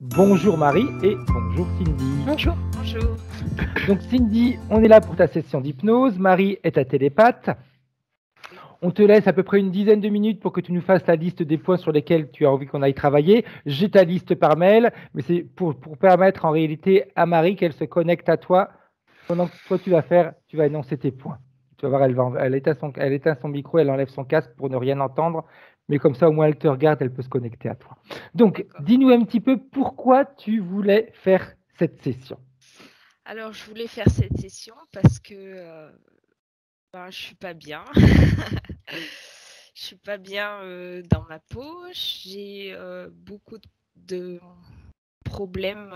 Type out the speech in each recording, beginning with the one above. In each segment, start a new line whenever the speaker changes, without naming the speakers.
Bonjour Marie et bonjour Cindy.
Bonjour. Bonjour.
Donc Cindy, on est là pour ta session d'hypnose. Marie est ta télépathe.
Oui.
On te laisse à peu près une dizaine de minutes pour que tu nous fasses la liste des points sur lesquels tu as envie qu'on aille travailler. J'ai ta liste par mail, mais c'est pour permettre en réalité à Marie qu'elle se connecte à toi. Pendant que toi tu vas énoncer tes points. Tu vas voir, elle éteint son micro, elle enlève son casque pour ne rien entendre. Mais comme ça, au moins, elle te regarde, elle peut se connecter à toi. Donc,
D'accord.
dis-nous un petit peu pourquoi tu voulais faire cette session.
Alors, je voulais faire cette session parce que je suis pas bien. Je suis pas bien dans ma peau. J'ai beaucoup de problèmes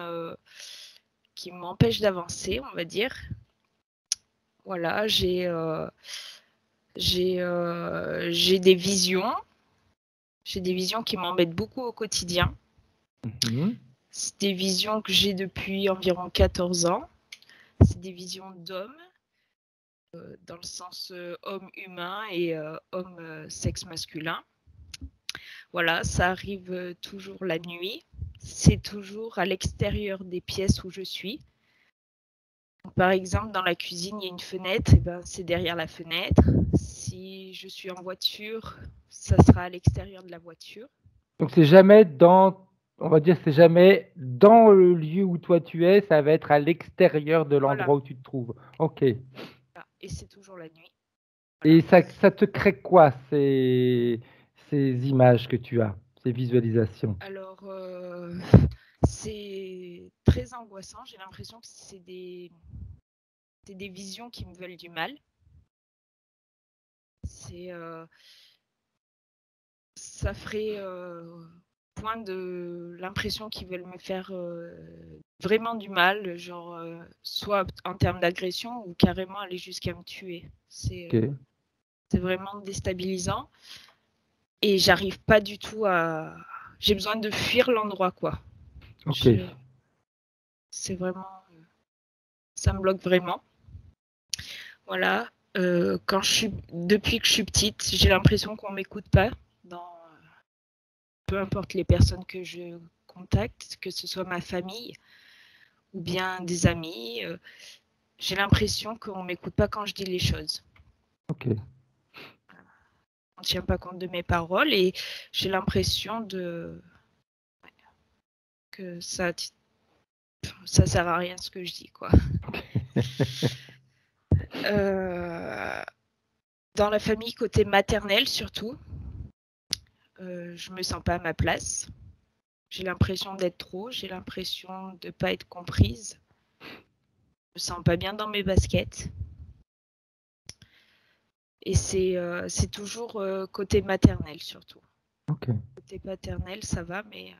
qui m'empêchent d'avancer, on va dire. Voilà, j'ai des visions. J'ai des visions qui m'embêtent beaucoup au quotidien. C'est des visions que j'ai depuis environ 14 ans. C'est des visions d'hommes, dans le sens homme humain et homme sexe masculin. Voilà, ça arrive toujours la nuit. C'est toujours à l'extérieur des pièces où je suis. Par exemple, dans la cuisine, il y a une fenêtre, et ben, c'est derrière la fenêtre. Si je suis en voiture, ça sera à l'extérieur de la voiture.
Donc, c'est jamais on va dire, c'est jamais dans le lieu où toi tu es, ça va être à l'extérieur de
Voilà.
l'endroit où tu te trouves. Ok.
Et c'est toujours la nuit.
Et
Voilà.
ça te crée quoi, ces images que tu as, ces visualisations?
Alors, c'est très angoissant. J'ai l'impression que c'est des visions qui me veulent du mal. Ça ferait point de l'impression qu'ils veulent me faire vraiment du mal, genre soit en termes d'agression ou carrément aller jusqu'à me tuer. C'est vraiment déstabilisant et j'arrive pas du tout à. J'ai besoin de fuir l'endroit, quoi.
Ok.
C'est vraiment. Ça me bloque vraiment. Voilà. Depuis que je suis petite, j'ai l'impression qu'on m'écoute pas. Peu importe les personnes que je contacte, que ce soit ma famille ou bien des amis, j'ai l'impression qu'on m'écoute pas quand je dis les choses.
Ok.
On ne tient pas compte de mes paroles et j'ai l'impression que ça sert à rien ce que je dis, quoi. Dans la famille côté maternel surtout, je me sens pas à ma place. J'ai l'impression d'être trop, j'ai l'impression de pas être comprise. Je me sens pas bien dans mes baskets. Et c'est toujours côté maternel surtout.
Ok.
Côté paternel, ça va, mais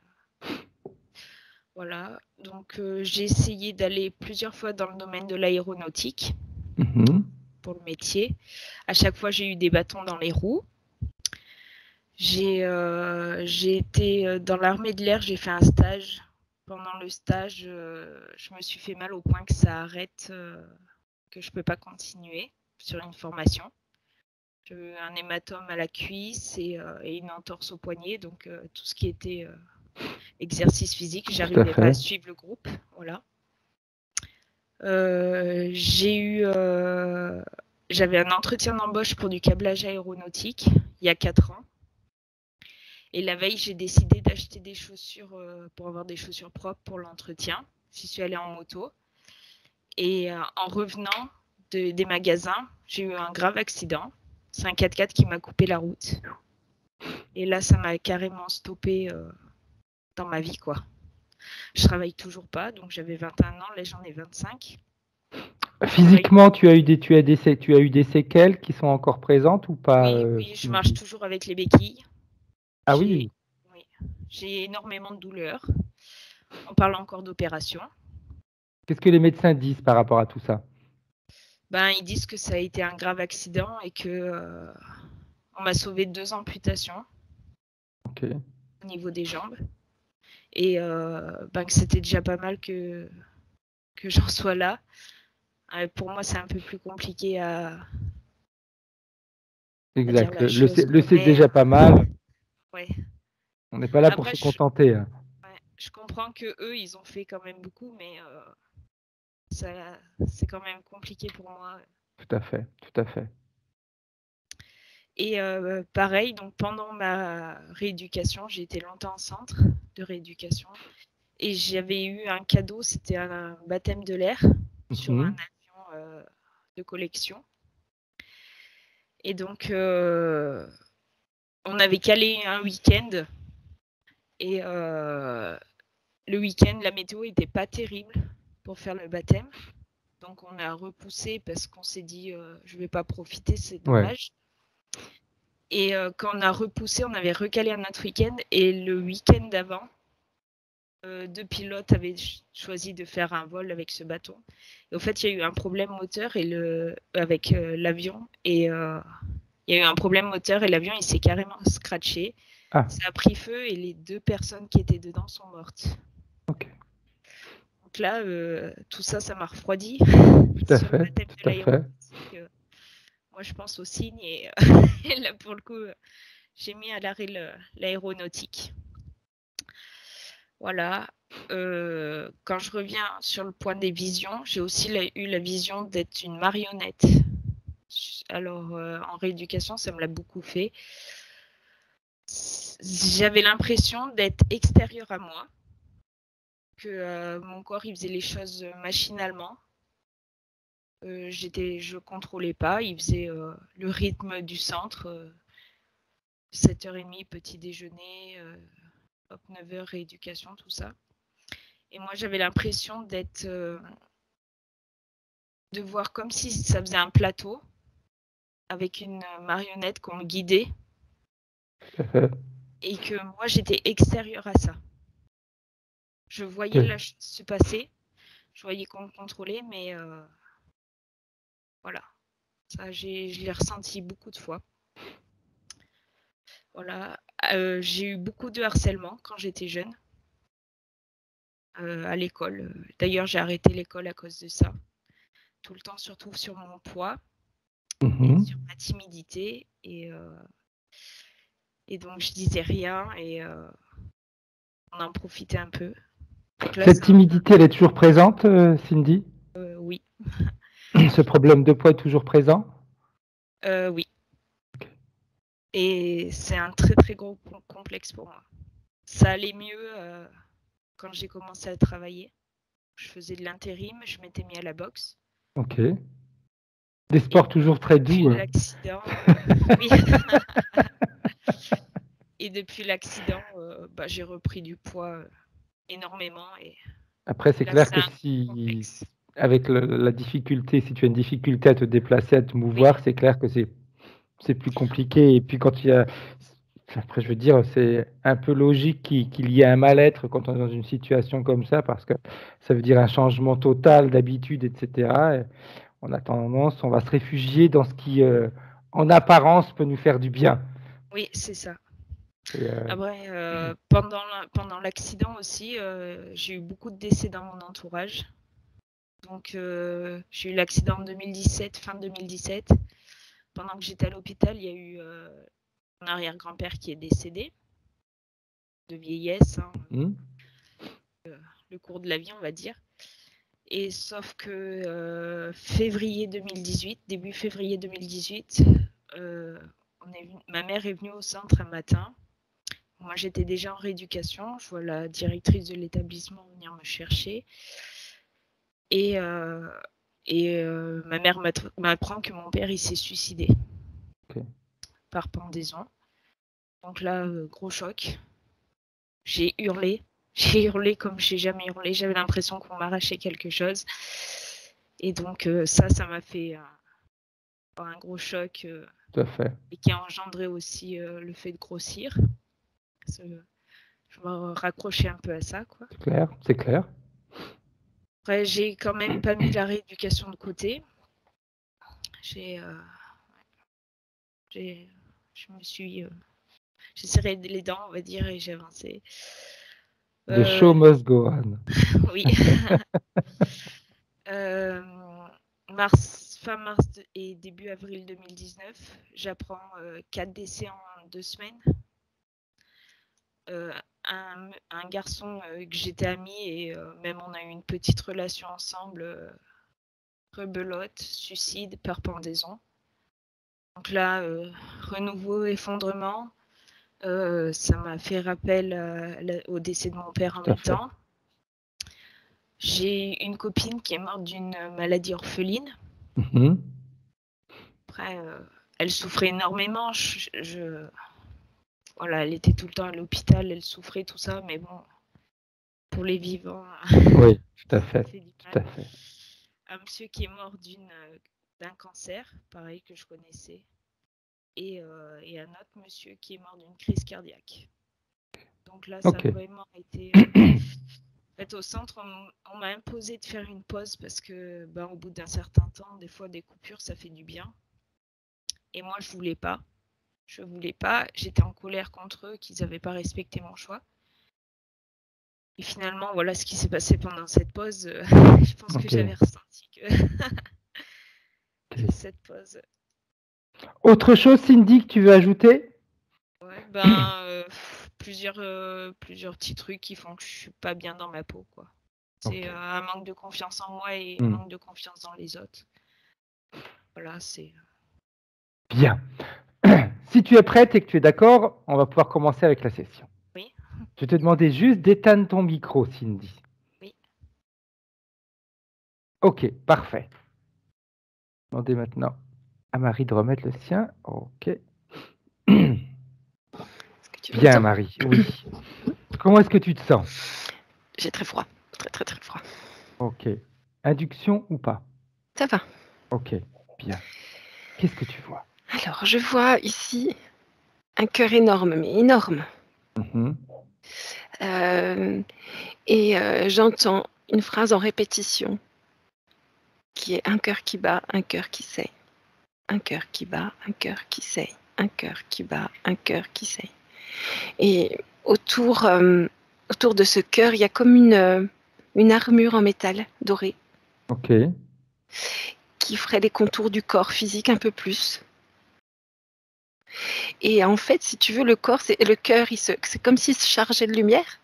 voilà. Donc j'ai essayé d'aller plusieurs fois dans le domaine de l'aéronautique pour le métier. À chaque fois, j'ai eu des bâtons dans les roues. J'ai été dans l'armée de l'air, j'ai fait un stage. Pendant le stage, je me suis fait mal au point que ça arrête, que je ne peux pas continuer sur une formation. J'ai eu un hématome à la cuisse et une entorse au poignet, donc tout ce qui était exercice physique, j'arrivais pas à suivre le groupe. Voilà. J'avais un entretien d'embauche pour du câblage aéronautique il y a 4 ans. Et la veille, j'ai décidé d'acheter des chaussures pour avoir des chaussures propres pour l'entretien. J'y suis allée en moto. Et en revenant des magasins, j'ai eu un grave accident. C'est un 4x4 qui m'a coupé la route. Et là, ça m'a carrément stoppé dans ma vie, quoi. Je travaille toujours pas, donc j'avais 21 ans, là j'en ai 25.
Physiquement, tu as eu des séquelles qui sont encore présentes ou pas?
Oui, je marche toujours avec les béquilles.
Ah oui.
J'ai énormément de douleurs. On parle encore d'opération.
Qu'est-ce que les médecins disent par rapport à tout ça?
Ils disent que ça a été un grave accident et que on m'a sauvé de 2 amputations au niveau des jambes. Et que c'était déjà pas mal que j'en sois là. Pour moi, c'est un peu plus compliqué à
Exact.
dire la chose.
Le c'est déjà pas mal.
Ouais.
On n'est pas là pour
Après,
se contenter.
ouais, je comprends que eux, ils ont fait quand même beaucoup, mais c'est quand même compliqué pour moi.
Tout à fait, tout à fait.
Et pareil, donc pendant ma rééducation, j'ai été longtemps en centre de rééducation. Et j'avais eu un cadeau, c'était un baptême de l'air sur un avion de collection. Et donc, on avait calé un week-end. Et le week-end, la météo n'était pas terrible pour faire le baptême. Donc, on a repoussé parce qu'on s'est dit, je ne vais pas profiter, c'est dommage. Ouais. Et quand on a repoussé, on avait recalé un autre week-end. Et le week-end d'avant, deux pilotes avaient choisi de faire un vol avec ce bâton. Et au fait, il y a eu un problème moteur avec l'avion. Et il y a eu un problème moteur et l'avion, il s'est carrément scratché. Ah. Ça a pris feu et les 2 personnes qui étaient dedans sont mortes.
Ok.
Donc là, tout ça, ça m'a refroidi.
Tout à fait. Tout à fait.
Moi, je pense aux signes et là, pour le coup, j'ai mis à l'arrêt l'aéronautique. Voilà. Quand je reviens sur le point des visions, j'ai aussi eu la vision d'être une marionnette. Alors, en rééducation, ça me l'a beaucoup fait. J'avais l'impression d'être extérieure à moi, que mon corps il faisait les choses machinalement. Je contrôlais pas, il faisait le rythme du centre, 7h30 petit déjeuner, 9h rééducation, tout ça. Et moi j'avais l'impression de voir comme si ça faisait un plateau avec une marionnette qu'on me guidait et que moi j'étais extérieure à ça. Je voyais la chose se passer, je voyais qu'on me contrôlait, mais voilà, ça je l'ai ressenti beaucoup de fois. Voilà, j'ai eu beaucoup de harcèlement quand j'étais jeune à l'école. D'ailleurs, j'ai arrêté l'école à cause de ça. Tout le temps, surtout sur mon poids, et sur ma timidité. Et donc, je disais rien et on en profitait un peu.
Là, cette timidité, elle est toujours présente, Cindy ?
Oui.
Ce problème de poids est toujours présent ?
Oui. Et c'est un très, très gros complexe pour moi. Ça allait mieux quand j'ai commencé à travailler. Je faisais de l'intérim, je m'étais mis à la boxe.
Ok. Des sports toujours très doux.
Depuis l'accident, oui. Et depuis l'accident, j'ai repris du poids énormément. Et
après, c'est clair que si, avec la difficulté, si tu as une difficulté à te déplacer, à te mouvoir, oui. C'est clair que c'est plus compliqué. Et puis quand il y a... Après, je veux dire, c'est un peu logique qu'il y ait un mal-être quand on est dans une situation comme ça, parce que ça veut dire un changement total d'habitude, etc. Et on a tendance, on va se réfugier dans ce qui, en apparence, peut nous faire du bien.
Oui, c'est ça. Après, pendant l'accident aussi, j'ai eu beaucoup de décès dans mon entourage. Donc, j'ai eu l'accident en 2017, fin 2017. Pendant que j'étais à l'hôpital, il y a eu mon arrière-grand-père qui est décédé de vieillesse, le cours de la vie, on va dire. Et sauf que février 2018, début février 2018, ma mère est venue au centre un matin. Moi, j'étais déjà en rééducation. Je vois la directrice de l'établissement venir me chercher. Et ma mère m'apprend que mon père il s'est suicidé par pendaison. Donc là, gros choc. J'ai hurlé comme j'ai jamais hurlé. J'avais l'impression qu'on m'arrachait quelque chose. Et donc ça m'a fait un gros choc.
Tout à fait.
Et qui a engendré aussi le fait de grossir. Je me raccrochais un peu à ça, quoi.
C'est clair, c'est clair.
Après, j'ai quand même pas mis la rééducation de côté. J'ai serré les dents, on va dire, et j'ai avancé.
The show must go on.
Oui. Fin mars et début avril 2019, j'apprends 4 décès en 2 semaines. un garçon que j'étais amie et même on a eu une petite relation ensemble, rebelote, suicide par pendaison. Donc là, renouveau, effondrement, ça m'a fait rappel au décès de mon père en même temps. J'ai une copine qui est morte d'une maladie orpheline. Après, elle souffrait énormément. Voilà, elle était tout le temps à l'hôpital, elle souffrait, tout ça, mais bon, pour les vivants,
oui, tout à fait.
Tout à fait. Un monsieur qui est mort d'un cancer, pareil, que je connaissais, et un autre monsieur qui est mort d'une crise cardiaque. Donc là, ça a vraiment été... En fait, au centre, on m'a imposé de faire une pause parce que, au bout d'un certain temps, des fois, des coupures, ça fait du bien. Et moi, je voulais pas. J'étais en colère contre eux, qu'ils n'avaient pas respecté mon choix. Et finalement, voilà ce qui s'est passé pendant cette pause. Je pense que j'avais ressenti que cette pause.
Autre chose, Cindy, que tu veux ajouter?
Ouais, plusieurs petits trucs qui font que je suis pas bien dans ma peau, quoi. C'est un manque de confiance en moi et un manque de confiance dans les autres. Voilà, c'est...
Bien. Si tu es prête et que tu es d'accord, on va pouvoir commencer avec la session.
Oui.
Je te demandais juste d'éteindre ton micro, Cindy.
Oui.
Ok, parfait. Demandez maintenant à Marie de remettre le sien. Ok. Bien, Marie, oui. Comment est-ce que tu te sens?
J'ai très froid, très froid.
Ok. Induction ou pas?
Ça va.
Ok, bien. Qu'est-ce que tu vois?
Alors, je vois ici un cœur énorme, mais énorme. Et j'entends une phrase en répétition qui est un cœur qui bat, un cœur qui saigne. Un cœur qui bat, un cœur qui saigne. Un cœur qui bat, un cœur qui saigne. Et autour de ce cœur, il y a comme une armure en métal doré.
Ok.
Qui ferait les contours du corps physique un peu plus. Et en fait, si tu veux, le cœur, c'est comme s'il se chargeait de lumière.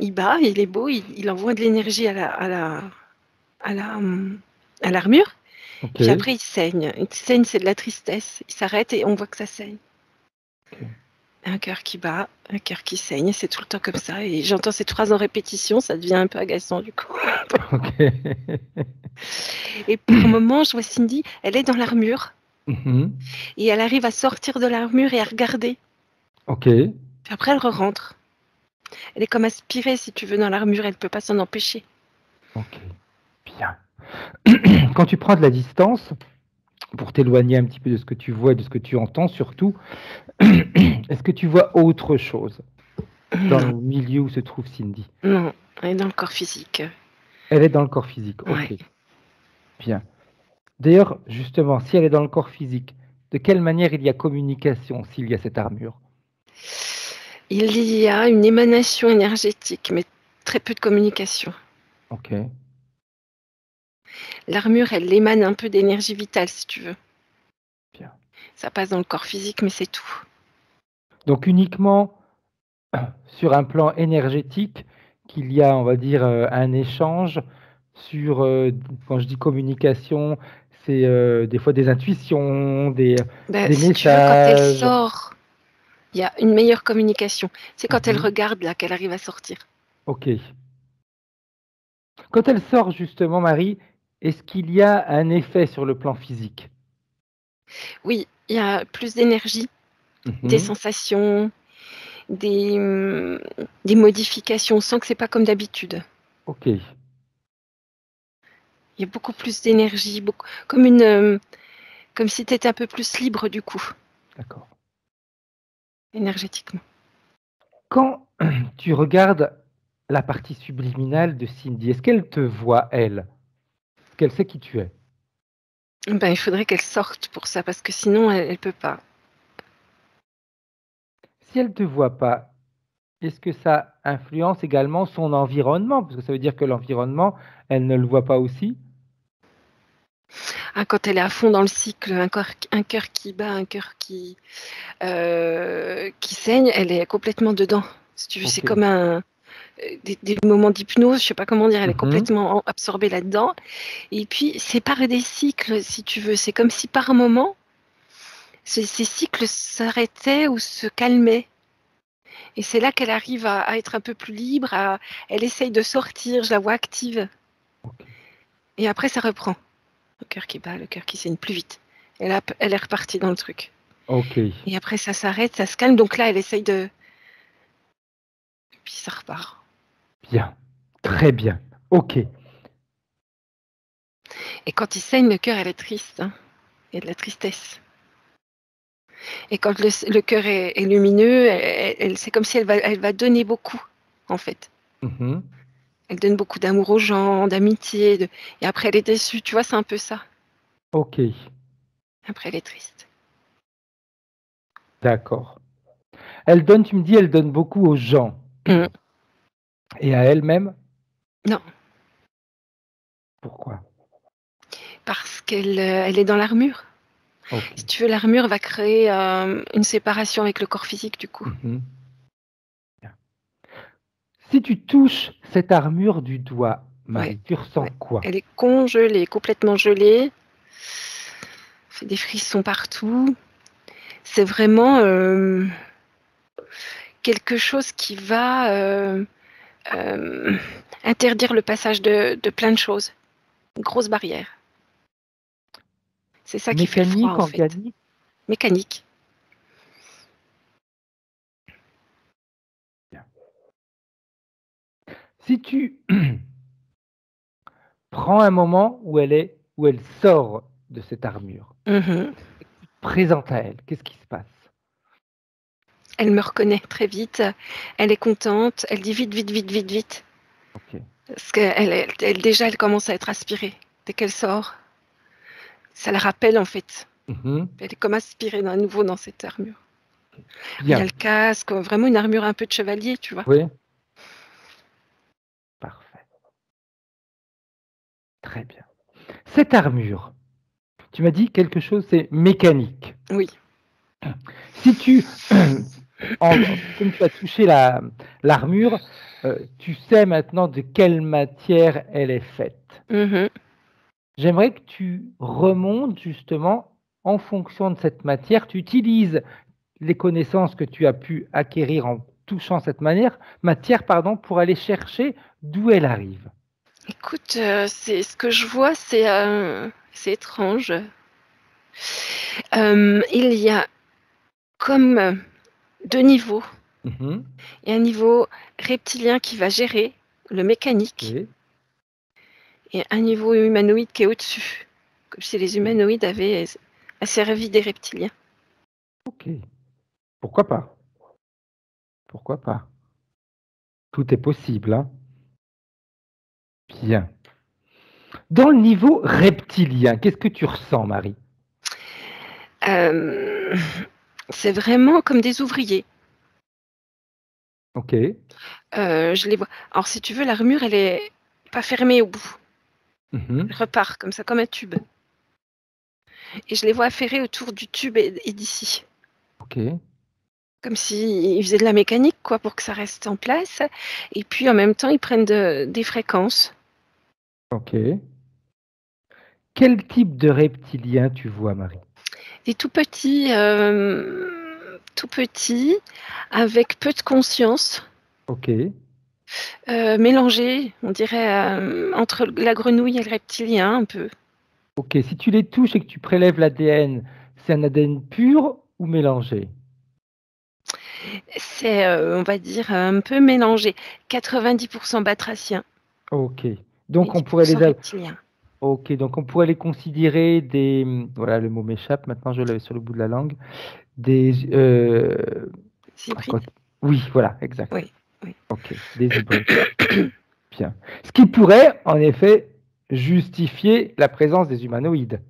Il bat, il est beau, il envoie de l'énergie à l'armure. Okay. Puis après, il saigne. Il saigne, c'est de la tristesse. Il s'arrête et on voit que ça saigne. Okay. Un cœur qui bat, un cœur qui saigne, c'est tout le temps comme ça. Et j'entends cette phrase en répétition, ça devient un peu agaçant du coup.
Okay.
Et par un moment, je vois Cindy, elle est dans l'armure. Et elle arrive à sortir de l'armure et à regarder.
Ok.
Puis après, elle rentre. Elle est comme aspirée, si tu veux, dans l'armure, elle ne peut pas s'en empêcher.
Ok, bien. Quand tu prends de la distance, pour t'éloigner un petit peu de ce que tu vois et de ce que tu entends surtout, est-ce que tu vois autre chose dans le milieu où se trouve Cindy?
Non, elle est dans le corps physique.
Elle est dans le corps physique, ok.
Ouais.
Bien. D'ailleurs, justement, si elle est dans le corps physique, de quelle manière il y a communication s'il y a cette armure?
Il y a une émanation énergétique, mais très peu de communication.
Ok.
L'armure, elle émane un peu d'énergie vitale, si tu veux.
Bien.
Ça passe dans le corps physique, mais c'est tout.
Donc uniquement sur un plan énergétique qu'il y a, on va dire, un échange sur, quand je dis communication, c'est des fois des intuitions, des
si
messages.
Tu veux, quand elle sort, il y a une meilleure communication. C'est quand elle regarde là qu'elle arrive à sortir.
Ok. Quand elle sort justement, Marie, est-ce qu'il y a un effet sur le plan physique?
Oui, il y a plus d'énergie, des sensations, des modifications. On sent que c'est pas comme d'habitude.
Ok.
Il y a beaucoup plus d'énergie, comme si tu étais un peu plus libre du coup.
D'accord.
Énergétiquement.
Quand tu regardes la partie subliminale de Cindy, est-ce qu'elle te voit, elle? Est-ce qu'elle sait qui tu es?
Il faudrait qu'elle sorte pour ça, parce que sinon, elle ne peut pas.
Si elle ne te voit pas, est-ce que ça influence également son environnement? Parce que ça veut dire que l'environnement, elle ne le voit pas aussi?
Quand elle est à fond dans le cycle, un cœur qui bat, un cœur qui saigne, elle est complètement dedans. Si tu veux, c'est comme des moments d'hypnose, je sais pas comment dire, elle est complètement absorbée là-dedans. Et puis, c'est par des cycles, si tu veux. C'est comme si par moment, ces cycles s'arrêtaient ou se calmaient. Et c'est là qu'elle arrive à être un peu plus libre, elle essaye de sortir, je la vois active. Et après, ça reprend. Le cœur qui bat, le cœur qui saigne plus vite. Et là, elle est repartie dans le truc. Et après, ça s'arrête, ça se calme. Donc là, elle essaye de... Et puis, ça repart.
Bien. Très bien. Ok.
Et quand il saigne, le cœur, elle est triste. Hein. Il y a de la tristesse. Et quand le cœur est lumineux, c'est comme si elle va donner beaucoup, en fait. Elle donne beaucoup d'amour aux gens, d'amitié. Et après, elle est déçue. Tu vois, c'est un peu ça.
Ok.
Après, elle est triste.
D'accord. Elle donne, tu me dis, elle donne beaucoup aux gens. Et à elle-même?
Non.
Pourquoi?
Parce qu'elle est dans l'armure. Si tu veux, l'armure va créer une séparation avec le corps physique, du coup.
Si tu touches cette armure du doigt, Marie, tu ressens quoi?
Elle est congelée, complètement gelée. Fait des frissons partout. C'est vraiment quelque chose qui va interdire le passage de plein de choses. Une grosse barrière. C'est ça qui fait le froid, en fait.
Organique?
Mécanique.
Si tu prends un moment où elle sort de cette armure, et que tu te présentes à elle, qu'est-ce qui se passe?
Elle me reconnaît très vite. Elle est contente. Elle dit vite, vite, vite, vite, vite. Parce qu'elle déjà, elle commence à être aspirée dès qu'elle sort. Ça la rappelle, en fait. Elle est comme aspirée à nouveau dans cette armure. Il y a le casque, vraiment une armure un peu de chevalier, tu vois.
Oui. Parfait. Très bien. Cette armure, tu m'as dit quelque chose, c'est mécanique.
Oui.
Si tu, comme tu as touché l'armure, tu sais maintenant de quelle matière elle est faite. J'aimerais que tu remontes justement en fonction de cette matière. Tu utilises les connaissances que tu as pu acquérir en touchant cette matière, pour aller chercher d'où elle arrive.
Écoute, c'est ce que je vois, c'est étrange. Il y a comme 2 niveaux. Il y a un niveau reptilien qui va gérer le mécanique et un niveau humanoïde qui est au-dessus. Comme si les humanoïdes avaient asservi des reptiliens.
Ok. Pourquoi pas? Pourquoi pas? Tout est possible, hein? Bien. Dans le niveau reptilien, qu'est-ce que tu ressens, Marie?
C'est vraiment comme des ouvriers.
Ok.
Je les vois. Alors, si tu veux, l'armure, elle est pas fermée au bout. Elle repart comme ça, comme un tube. Et je les vois affairés autour du tube et d'ici.
Ok.
Comme s'ils faisaient de la mécanique, quoi, pour que ça reste en place. Et puis, en même temps, ils prennent des fréquences.
Ok. Quel type de reptilien tu vois, Marie?
Des tout petits, avec peu de conscience.
Ok.
Mélangés, on dirait, entre la grenouille et le reptilien, un peu.
Ok. Si tu les touches et que tu prélèves l'ADN, c'est un ADN pur ou mélangé?
C'est, on va dire, un peu mélangé. 90% batracien.
Ok. Donc on pourrait donc on pourrait les considérer des. Voilà, le mot m'échappe. Maintenant, je l'avais sur le bout de la langue. Des.
Hybrides.
Oui, voilà, exact.
Oui.
Ok. Des hybrides. Bien. Ce qui pourrait, en effet, justifier la présence des humanoïdes.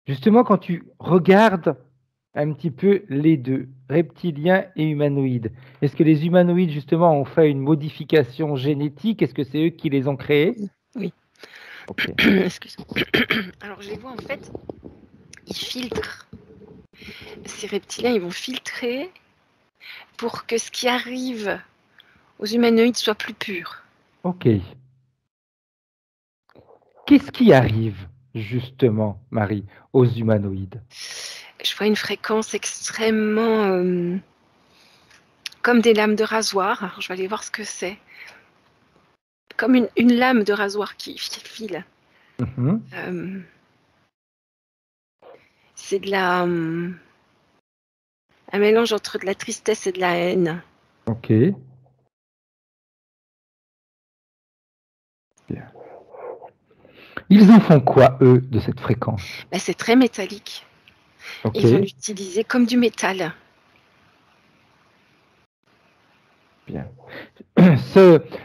Justement, quand tu regardes un petit peu les deux, reptiliens et humanoïdes, est-ce que les humanoïdes, justement, ont fait une modification génétique? Est-ce que c'est eux qui les ont créés?
Oui.
Ok.
Excuse-moi. Alors, je les vois, en fait, ils filtrent. Ces reptiliens, ils vont filtrer pour que ce qui arrive aux humanoïdes soit plus pur.
Ok. Qu'est-ce qui arrive, justement, Marie, aux humanoïdes?
Je vois une fréquence extrêmement comme des lames de rasoir. Alors, je vais aller voir ce que c'est. Comme une lame de rasoir qui file.
Mhm.
C'est de la un mélange entre de la tristesse et de la haine.
Ok. Bien. Ils en font quoi, eux, de cette fréquence?
Ben, c'est très métallique.
Ok.
Ils vont l'utiliser comme du métal.
Bien.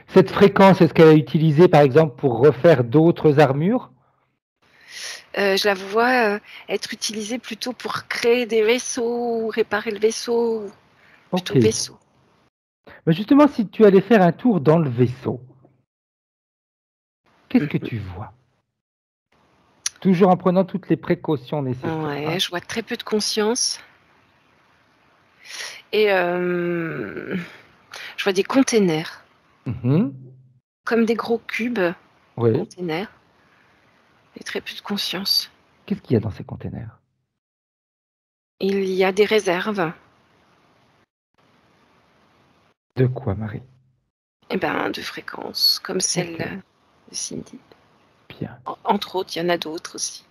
Cette fréquence, est-ce qu'elle est utilisée, par exemple, pour refaire d'autres armures?
Je la vois être utilisée plutôt pour créer des vaisseaux ou réparer le vaisseau. Plutôt
Ok.
vaisseau.
Mais justement, si tu allais faire un tour dans le vaisseau, qu'est-ce que tu vois? Toujours en prenant toutes les précautions nécessaires.
Ouais, je vois très peu de conscience. Et je vois des containers,
Mhm.
comme des gros cubes,
Oui.
containers, et très peu de conscience.
Qu'est-ce qu'il y a dans ces containers?
Il y a des réserves,
De quoi, Marie?
de fréquences, comme celle
Ok.
de Cindy.
Bien.
Entre autres, il y en a d'autres aussi.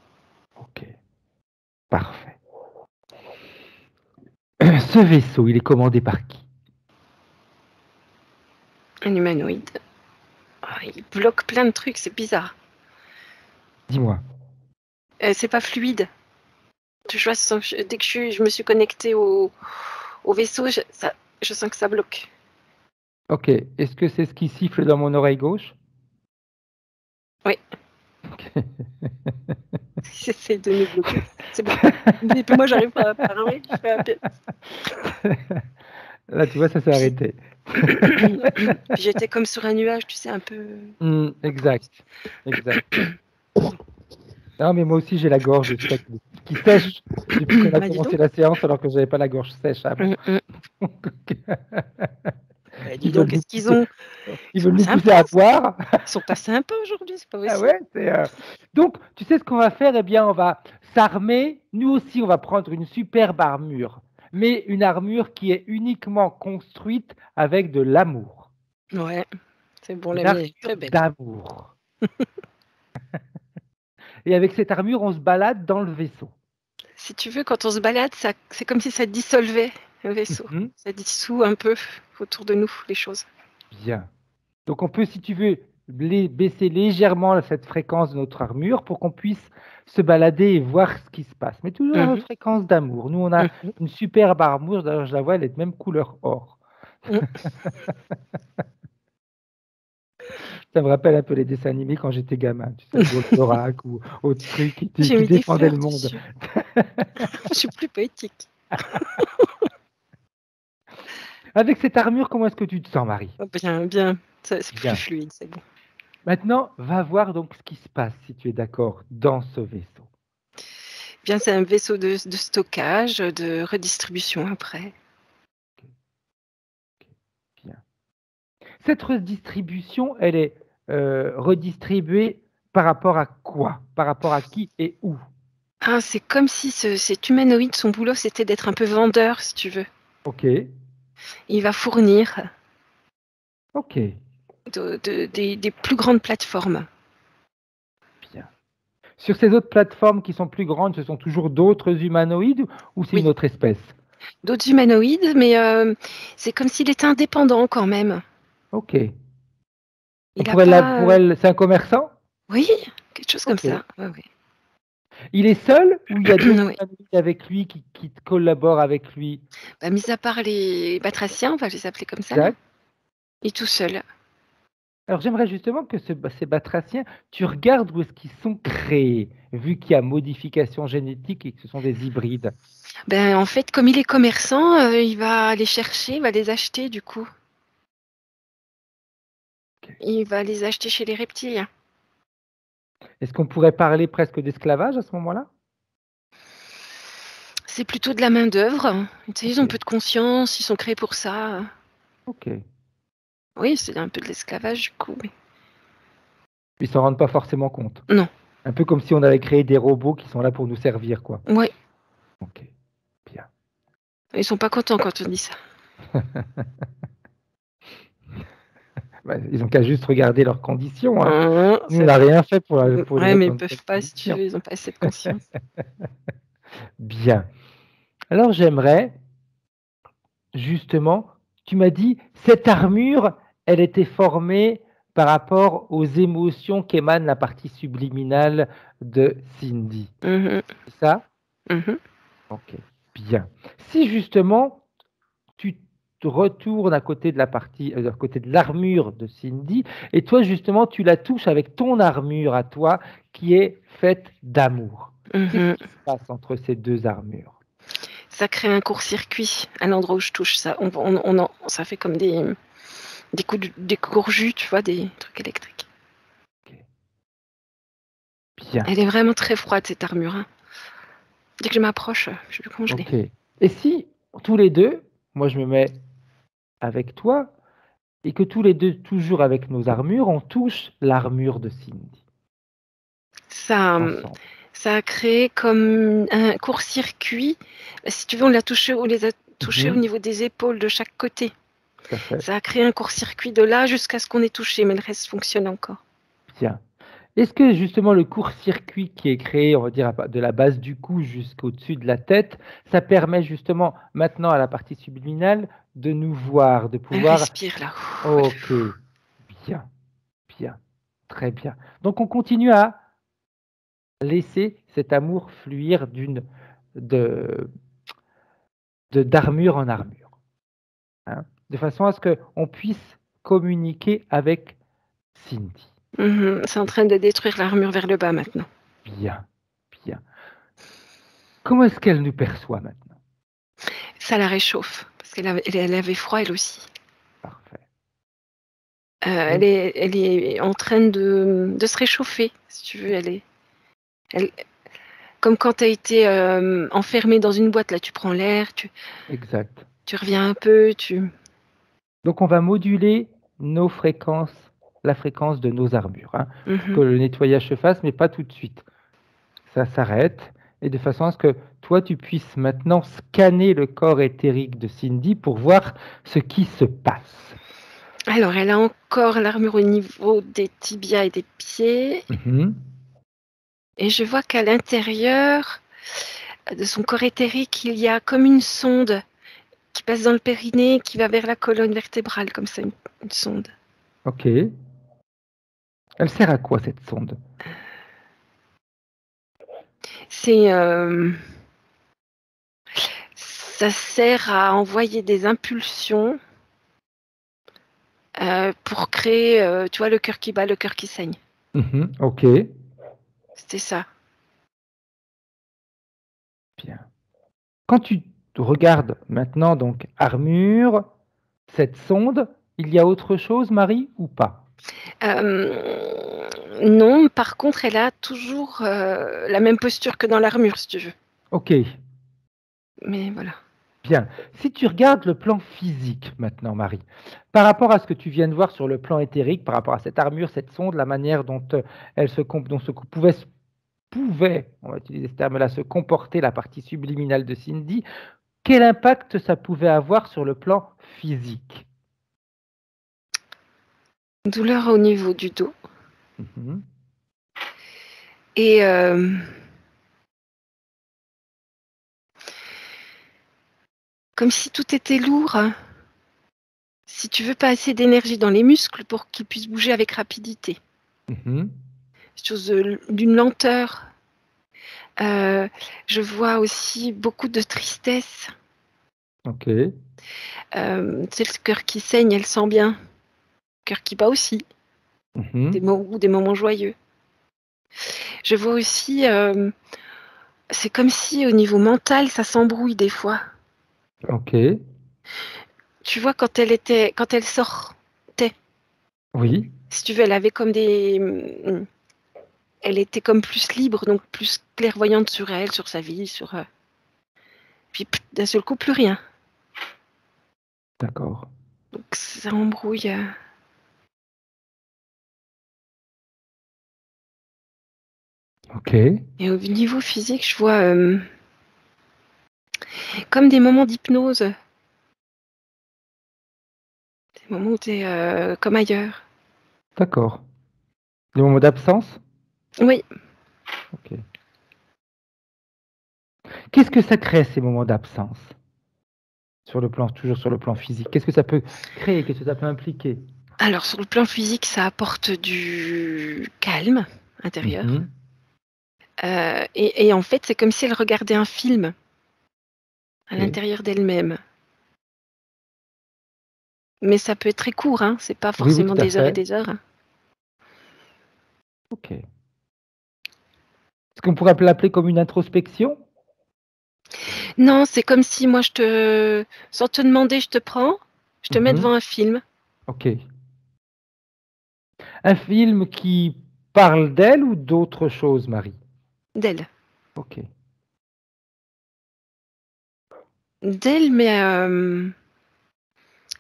Ok. Parfait. Ce vaisseau, il est commandé par qui?
Un humanoïde. Il bloque plein de trucs, c'est bizarre.
Dis-moi.
C'est pas fluide. Tu vois, dès que je me suis connectée au vaisseau, je sens que ça bloque.
Ok. Est-ce que c'est ce qui siffle dans mon oreille gauche?
Oui.
Ok.
J'essaie de nous bloquer. C'est bon. Et puis moi, j'arrive pas à parler. Je fais un peu...
Là, tu vois, ça s'est arrêté.
Puis j'étais comme sur un nuage, tu sais, un peu...
Exact. Exact. Non, mais moi aussi, j'ai la gorge sec qui sèche depuis qu'on a
Bah, dis
commencé
donc.
la séance, alors que j'avais pas la gorge sèche avant.
Bah, dis
Ils
donc,
veulent nous
qu'est-ce qu'ils
pousser,
ont?
ils
Ils sont
veulent
pas
nous pousser
sympas.
à boire.
Ils sont pas sympas aujourd'hui, c'est pas
Ah
possible.
ouais, Donc, tu sais ce qu'on va faire? Eh bien, on va s'armer. Nous aussi, on va prendre une superbe armure, mais une armure qui est uniquement construite avec de l'amour.
Ouais, c'est bon,
Une
la mienne est très
armure
belle.
d'amour. Et avec cette armure, on se balade dans le vaisseau.
Si tu veux, quand on se balade, c'est comme si ça dissolvait le vaisseau.
Mhm.
Ça dissout un peu autour de nous les choses.
Bien. Donc, on peut, si tu veux, baisser légèrement cette fréquence de notre armure pour qu'on puisse se balader et voir ce qui se passe. Mais toujours dans notre
Mhm,
fréquence d'amour. Nous, on a
mhm,
une superbe armure. D'ailleurs, je la vois, elle est de même couleur or.
mhm.
Ça me rappelle un peu les dessins animés quand j'étais gamin, tu sais, Goldorak ou autres trucs
J'ai
qui
mis des
défendaient le
fleurs
monde.
dessus. Je suis plus poétique.
Avec cette armure, comment est-ce que tu te sens, Marie?
Oh, bien, bien. C'est plus
Bien.
fluide, c'est bon.
Maintenant, va voir donc ce qui se passe, si tu es d'accord, dans ce vaisseau.
Bien, c'est un vaisseau de stockage, de redistribution après.
Bien. Cette redistribution, elle est redistribuée par rapport à quoi? Par rapport à qui et où?
Ah, c'est comme si cet humanoïde, son boulot, c'était d'être un peu vendeur, si tu veux.
Ok,
Il va fournir
ok,
des plus grandes plateformes.
bien. Sur ces autres plateformes qui sont plus grandes, ce sont toujours d'autres humanoïdes ou c'est une
Oui,
autre espèce?
d'autres humanoïdes, mais c'est comme s'il était indépendant quand même.
Ok.
Il n'a
Pour
pas...
elle, c'est un commerçant?
Oui, quelque chose comme
Ok.
ça. Ouais, ouais.
Il est seul ou il y a d'autres
Oui.
humanoïdes avec lui qui collaborent avec lui?
Bah, mis à part les batraciens, on va les appeler comme ça, là,
Exact.
il est tout seul.
Alors j'aimerais justement que ces batraciens, tu regardes où est-ce qu'ils sont créés, vu qu'il y a modification génétique et que ce sont des hybrides.
Ben, en fait, comme il est commerçant, il va les chercher, il va les acheter du coup.
Ok.
Il va les acheter chez les reptiliens.
Est-ce qu'on pourrait parler presque d'esclavage à ce moment-là?
C'est plutôt de la main-d'œuvre. Tu sais, ils ont
Ok,
peu de conscience, ils sont créés pour ça.
ok.
Oui, c'est un peu de l'esclavage du coup. Mais...
Ils s'en rendent pas forcément compte.
Non,
Un peu comme si on avait créé des robots qui sont là pour nous servir, quoi.
ouais,
Ok, bien.
ils sont pas contents quand on dit ça.
Bah, ils ont qu'à juste regarder leurs conditions, hein. Nous, on
C'est
n'a
vrai.
rien fait pour les
Ouais, mais
mettre
ils
dans de telles
peuvent pas, si tu
conditions.
veux, ils ont pas assez de conscience.
Bien. Alors, j'aimerais justement, tu m'as dit, cette armure, elle était formée par rapport aux émotions qu'émane la partie subliminale de Cindy.
Mhm,
C'est ça?
mhm.
Ok, bien. Si justement, tu te retournes à côté de la partie, à côté de l'armure de Cindy, et toi, justement, tu la touches avec ton armure à toi, qui est faite d'amour. Qu'est-ce
Mhm.
qui se passe entre ces deux armures?
Ça crée un court-circuit à l'endroit où je touche ça. Ça fait comme des courjus, tu vois, des trucs électriques.
Ok, bien.
Elle est vraiment très froide, cette armure, hein. Dès que je m'approche, je suis congelée.
Ok. Et si tous les deux, moi je me mets avec toi, et que tous les deux, toujours avec nos armures, on touche l'armure de Cindy
Ça,
ensemble.
ça a créé comme un court-circuit. Si tu veux, on les a touchés au
Mhm,
niveau des épaules de chaque côté.
tout à fait.
Ça a créé un court-circuit de là jusqu'à ce qu'on ait touché, mais le reste fonctionne encore.
Bien. Est-ce que justement le court-circuit qui est créé, on va dire, de la base du cou jusqu'au-dessus de la tête, ça permet justement maintenant à la partie subliminale de nous voir, de
Elle
pouvoir...
respire là.
Ok, bien, bien, très bien. Donc on continue à laisser cet amour fluir de, d'armure en armure, hein, de façon à ce qu'on puisse communiquer avec Cindy.
C'est en train de détruire l'armure vers le bas maintenant.
Bien, bien. Comment est-ce qu'elle nous perçoit maintenant?
Ça la réchauffe parce elle avait froid elle aussi.
Parfait. Donc,
Elle est en train de se réchauffer, si tu veux. Elle, comme quand tu as été enfermé dans une boîte, là, tu prends l'air,
exact.
tu reviens un peu,
Donc, on va moduler nos fréquences, la fréquence de nos armures, hein, pour que
Mhm.
le nettoyage se fasse, mais pas tout de suite. Ça s'arrête, et de façon à ce que toi, tu puisses maintenant scanner le corps éthérique de Cindy pour voir ce qui se passe.
Alors, elle a encore l'armure au niveau des tibias et des pieds.
Mhm.
Et je vois qu'à l'intérieur de son corps éthérique, il y a comme une sonde qui passe dans le périnée, qui va vers la colonne vertébrale, comme ça, une sonde.
Ok. Elle sert à quoi cette sonde?
C'est, ça sert à envoyer des impulsions pour créer, tu vois, le cœur qui bat, le cœur qui saigne.
Mhm. Ok.
C'était ça.
Bien. Quand tu regardes maintenant donc armure, cette sonde, il y a autre chose, Marie, ou pas?
Non, par contre, elle a toujours la même posture que dans l'armure, si tu veux.
Ok,
Mais voilà.
bien. Si tu regardes le plan physique maintenant, Marie, par rapport à ce que tu viens de voir sur le plan éthérique, par rapport à cette armure, cette sonde, la manière dont elle pouvait, on va utiliser ce terme-là, se comporter la partie subliminale de Cindy, quel impact ça pouvait avoir sur le plan physique?
Douleur au niveau du dos.
Mhm.
Et comme si tout était lourd, hein. Si tu veux pas assez d'énergie dans les muscles pour qu'ils puissent bouger avec rapidité.
Mhm.
Chose d'une lenteur. Euh, je vois aussi beaucoup de tristesse.
Ok.
C'est le cœur qui saigne, elle sent bien. Le cœur qui bat aussi.
Mhm.
Des moments joyeux. Je vois aussi, c'est comme si au niveau mental, ça s'embrouille des fois.
Ok.
Tu vois, quand elle sortait,
Oui.
si tu veux, elle avait comme elle était comme plus libre, donc plus clairvoyante sur elle, sur sa vie, puis d'un seul coup, plus rien.
D'accord.
Donc ça embrouille.
Ok.
Et au niveau physique, je vois comme des moments d'hypnose, des moments où tu es comme ailleurs.
D'accord. Des moments d'absence?
Oui,
Ok. Qu'est-ce que ça crée, ces moments d'absence? Toujours sur le plan physique. Qu'est-ce que ça peut créer? Qu'est-ce que ça peut impliquer?
alors sur le plan physique, ça apporte du calme intérieur.
Mhm.
Et en fait, c'est comme si elle regardait un film à
Ok.
l'intérieur d'elle-même. Mais ça peut être très court, hein, c'est pas
Oui, oui,
forcément
tout à
des heures et
fait.
des heures.
Ok. Est-ce qu'on pourrait l'appeler comme une introspection?
Non, c'est comme si moi sans te demander, je te prends, je te mets
Mhm.
devant un film
Ok. Un film qui parle d'elle ou d'autre chose, Marie?
d'elle.
Ok.
D'elle, mais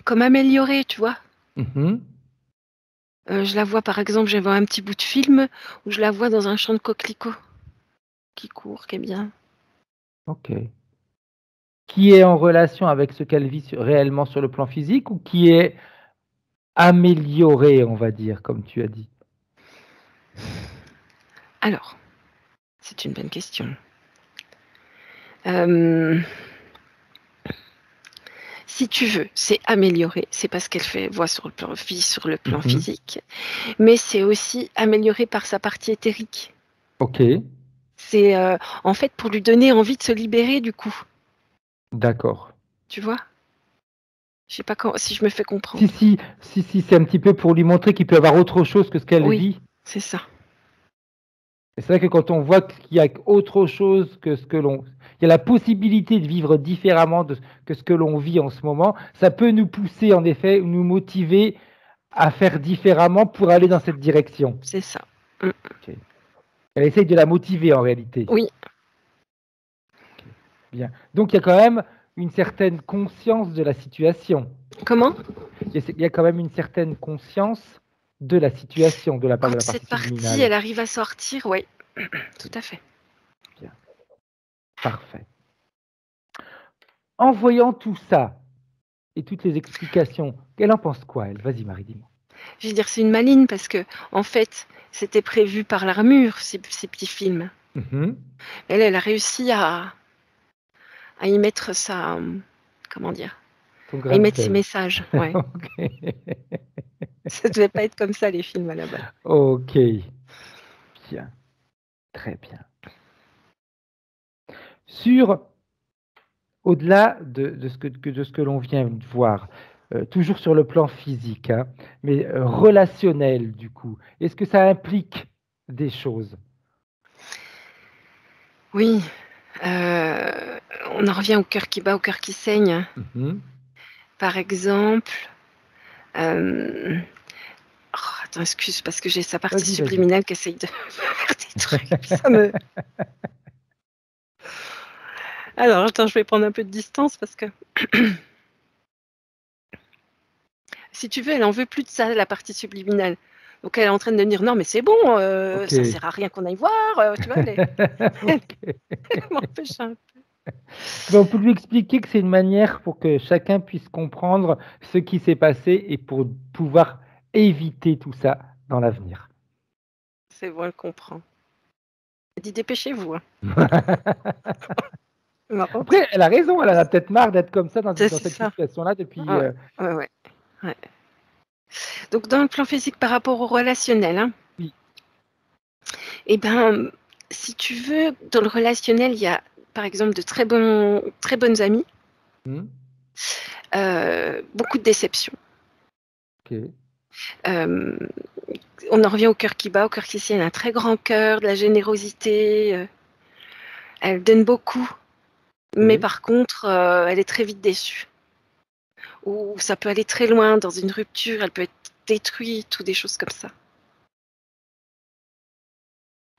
comme améliorée, tu vois.
Mhm.
Je la vois par exemple, j'ai vu un petit bout de film où je la vois dans un champ de coquelicots qui court, qui est bien.
Ok. Qui est en relation avec ce qu'elle vit réellement sur le plan physique ou qui est amélioré, on va dire, comme tu as dit?
Alors, c'est une bonne question. Euh, Si tu veux, c'est amélioré, c'est parce qu'elle voit sur le plan
Mhm.
physique, mais c'est aussi amélioré par sa partie éthérique.
Ok,
C'est en fait pour lui donner envie de se libérer du coup,
d'accord.
tu vois? Je sais pas si je me fais
Si,
comprendre.
si, si, si, c'est un petit peu pour lui montrer qu'il peut y avoir autre chose que ce qu'elle
Oui,
vit.
c'est ça.
Et c'est vrai que quand on voit qu'il y a autre chose que ce que l'on... Il y a la possibilité de vivre différemment que ce que l'on vit en ce moment, ça peut nous pousser, en effet, nous motiver à faire différemment pour aller dans cette direction.
C'est ça. Mm.
Ok. Elle essaye de la motiver en réalité.
Oui.
Ok, bien. Donc il y a quand même une certaine conscience de la situation.
Comment?
Il y a quand même une certaine conscience de la situation de la part de
Quand
la
cette
partie
partie,
subliminale.
elle arrive à sortir, oui, tout
Ok,
à fait.
bien, parfait. En voyant tout ça et toutes les explications, elle en pense quoi, elle? Vas-y, Marie, dis-moi.
Je veux dire, c'est une maligne parce que, en fait, c'était prévu par l'armure, ces petits films.
Mhm.
Elle a réussi à y mettre comment dire,
Ton
à y
grain de
mettre ses
sel.
messages. Ouais.
Ok.
Ça devait pas être comme ça les films à la base.
Ok, bien, très bien. Sur, au-delà de ce que l'on vient de voir, toujours sur le plan physique, hein, mais relationnel du coup, est-ce que ça implique des choses?
Oui, on en revient au cœur qui bat, au cœur qui saigne.
Mhm.
Par exemple, euh, attends, excuse, parce que j'ai sa partie
Vas-y, vas-y.
subliminale qui essaye de faire des trucs. Puis ça me... Alors, attends, je vais prendre un peu de distance parce que si tu veux, elle en veut plus de ça, la partie subliminale. Donc elle est en train de me dire non, mais c'est bon,
Ok.
ça sert à rien qu'on aille voir, tu vois, elle
Ok.
m'empêche un peu.
Ben, on peut lui expliquer que c'est une manière pour que chacun puisse comprendre ce qui s'est passé et pour pouvoir éviter tout ça dans l'avenir.
C'est bon, elle comprend. Elle dit dépêchez-vous, hein. C'est marrant.
Après, elle a raison, elle en a peut-être marre d'être comme ça
C'est
dans cette
ça.
situation-là depuis.
Ouais, ouais, ouais, ouais. Donc dans le plan physique par rapport au relationnel, hein,
Oui.
eh ben, si tu veux, dans le relationnel, il y a par exemple de très bonnes amies,
Hmm.
beaucoup de déceptions.
Ok.
Euh, on en revient au cœur qui bat, au cœur qui saigne, elle a un très grand cœur, de la générosité, elle donne beaucoup, mais
Ok.
par contre, elle est très vite déçue. Ou ça peut aller très loin dans une rupture, elle peut être détruite ou des choses comme ça.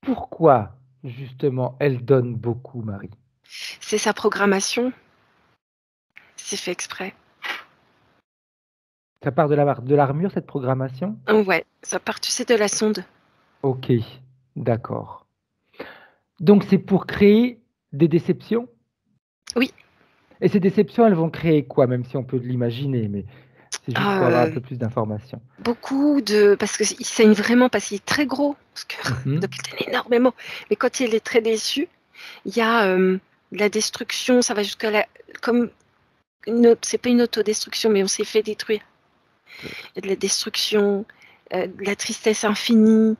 pourquoi, justement, elle donne beaucoup, Marie?
C'est sa programmation. C'est fait exprès.
Ça part de l'armure, cette programmation?
Ouais, ça part, tu sais, de la sonde.
Ok, d'accord. Donc c'est pour créer des déceptions?
Oui.
Et ces déceptions, elles vont créer quoi? Même si on peut l'imaginer, mais c'est juste pour avoir un peu plus d'informations.
Beaucoup parce qu'il saigne vraiment, parce qu'il est très gros, ce cœur. Donc il saigne énormément. Mais quand il est très déçu, il y a de la destruction, ça va jusqu'à c'est pas une autodestruction, mais on s'est fait détruire. Il y a de la destruction, de la tristesse infinie,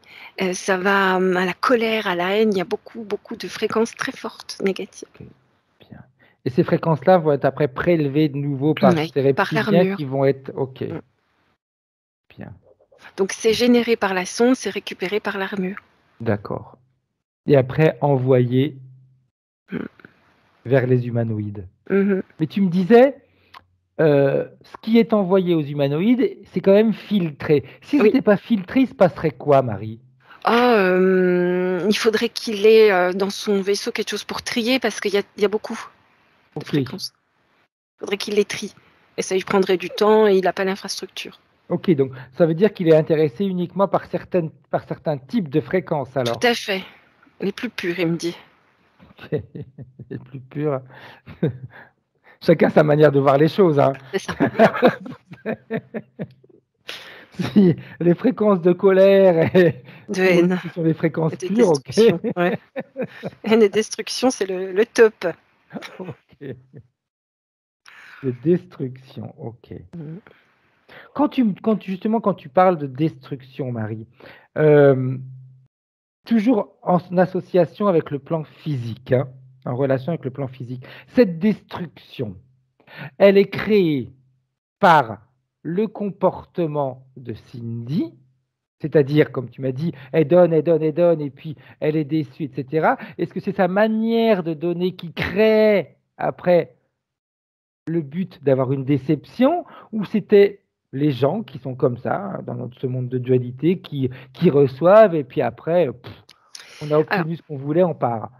ça va à la colère, à la haine. Il y a beaucoup, beaucoup de fréquences très fortes négatives.
Okay. Bien. Et ces fréquences-là vont être après prélevées de nouveau par ces reptiliens qui vont être... Ok. Bien.
Donc c'est généré par la sonde, c'est récupéré par l'armure.
D'accord. Et après envoyé vers les humanoïdes. Mais tu me disais, ce qui est envoyé aux humanoïdes, c'est quand même filtré. Si ce n'était pas filtré, il se passerait quoi, Marie?
Il faudrait qu'il ait dans son vaisseau quelque chose pour trier, parce qu'il y a beaucoup de fréquences. Il faudrait qu'il les trie. Et ça lui prendrait du temps et il n'a pas l'infrastructure.
Ok, donc ça veut dire qu'il est intéressé uniquement par certains types de fréquences, alors?
Tout à fait. Les plus purs, il me dit.
Les plus purs. Chacun sa manière de voir les choses. Hein.
C'est ça.
Si les fréquences de colère et
de haine,
ce sont les fréquences
et de
pures,
destruction.
ok.
Ouais. Haine et destruction, c'est le top.
Ok. De destruction, ok. Quand tu parles de destruction, Marie, toujours en association avec le plan physique, hein, en relation avec le plan physique, cette destruction, elle est créée par le comportement de Cindy, c'est-à-dire, comme tu m'as dit, elle donne, et puis elle est déçue, etc. Est-ce que c'est sa manière de donner qui crée, après, le but d'avoir une déception, ou c'était les gens qui sont comme ça, dans ce monde de dualité, qui reçoivent, et puis après, on a obtenu ce qu'on voulait, on part?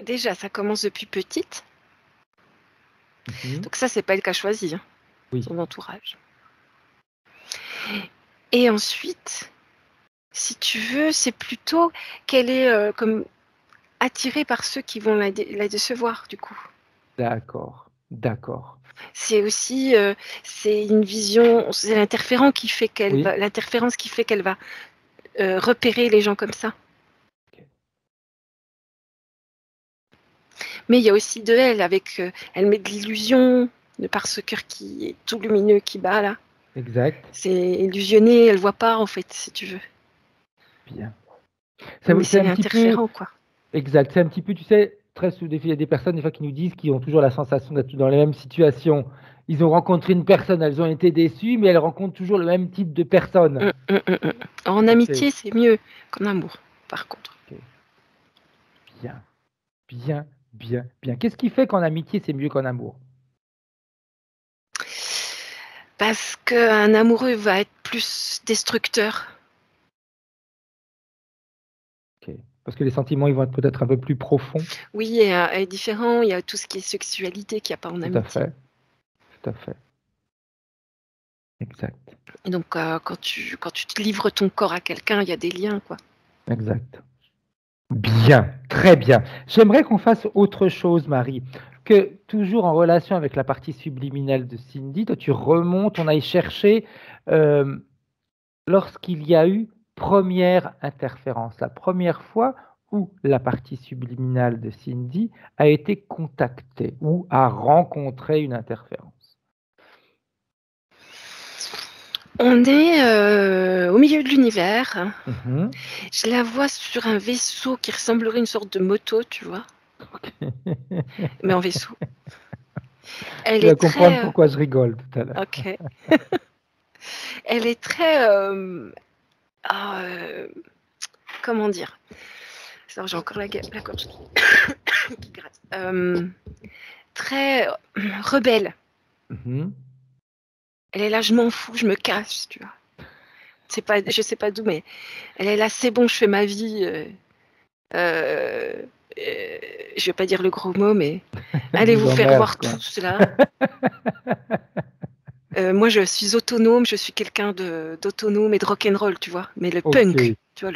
Déjà, ça commence depuis petite. Donc ça, c'est pas le cas choisi, hein, son entourage. Et ensuite, si tu veux, c'est plutôt qu'elle est comme attirée par ceux qui vont la décevoir, du coup.
D'accord, d'accord.
C'est aussi, c'est une vision, c'est l'interférence qui fait qu'elle va repérer les gens comme ça.
Okay.
Mais il y a aussi de elle, elle met de l'illusion, de par ce cœur qui est tout lumineux qui bat là.
Exact.
C'est illusionné, elle voit pas en fait, si tu veux.
Bien.
C'est un interférent, quoi.
Exact. C'est un petit peu, tu sais, très souvent, il y a des personnes des fois qui nous disent qu'ils ont toujours la sensation d'être dans les mêmes situations. Ils ont rencontré une personne, elles ont été déçues, mais elles rencontrent toujours le même type de personne.
En amitié, c'est mieux qu'en amour, par contre.
Okay. Bien, bien, bien, bien. Qu'est-ce qui fait qu'en amitié, c'est mieux qu'en amour?
Parce qu'un amoureux va être plus destructeur.
Okay. Parce que les sentiments, ils vont être peut-être un peu plus profonds.
Oui, et différent. Il y a tout ce qui est sexualité qu'il n'y a pas en amitié.
Tout à fait. Exact.
Et donc, quand tu te livres ton corps à quelqu'un, il y a des liens, quoi.
Exact. Bien, très bien. J'aimerais qu'on fasse autre chose, Marie, que toujours en relation avec la partie subliminale de Cindy, toi tu remontes, on aille chercher lorsqu'il y a eu première interférence, la première fois où la partie subliminale de Cindy a été contactée ou a rencontré une interférence.
On est au milieu de l'univers. Je la vois sur un vaisseau qui ressemblerait à une sorte de moto, tu vois. Mais en vaisseau.
Tu vas comprendre pourquoi je rigole tout à l'heure.
Ok. Elle est très... comment dire? Alors, j'ai encore la gorge qui gratte. Très rebelle. Elle est là, je m'en fous, je me cache, tu vois. Je sais pas d'où, mais elle est là, c'est bon, je fais ma vie. je vais pas dire le gros mot, mais allez vous faire voir tous là. Moi, je suis autonome, je suis quelqu'un d'autonome et de rock'n'roll, tu vois. Mais le punk, tu vois,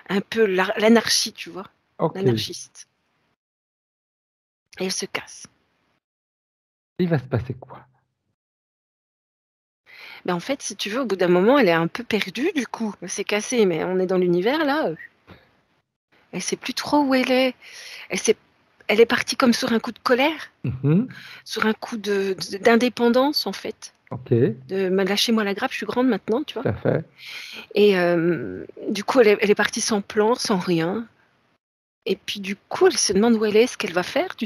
un peu l'anarchie, tu vois, l'anarchiste. Et elle se casse.
Il va se passer quoi?
Ben, en fait, si tu veux, au bout d'un moment, elle est un peu perdue, du coup. Elle s'est cassée, mais on est dans l'univers, là. Elle sait plus trop où elle est. Elle est partie comme sur un coup de colère, sur un coup d'indépendance, en fait. Lâchez-moi la grappe, je suis grande maintenant, tu vois.
Tout à fait.
Et du coup, elle est partie sans plan, sans rien. Et puis, du coup, elle se demande où elle est, ce qu'elle va faire.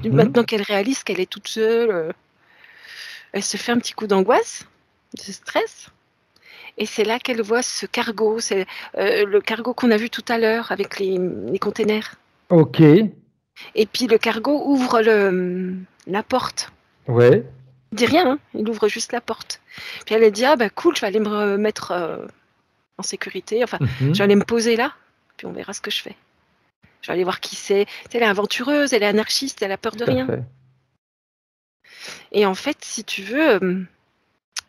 Maintenant qu'elle réalise qu'elle est toute seule, elle se fait un petit coup d'angoisse, de stress. Et c'est là qu'elle voit ce cargo, c'est le cargo qu'on a vu tout à l'heure avec les containers.
Ok.
Et puis le cargo ouvre la porte.
Ouais.
Il dit rien, hein, il ouvre juste la porte. Puis elle dit, ah bah cool, je vais aller me mettre en sécurité, enfin, je vais aller me poser là, puis on verra ce que je fais. Je vais aller voir qui c'est. Elle est aventureuse, elle est anarchiste, elle a peur de rien.
Fait.
Et en fait, si tu veux,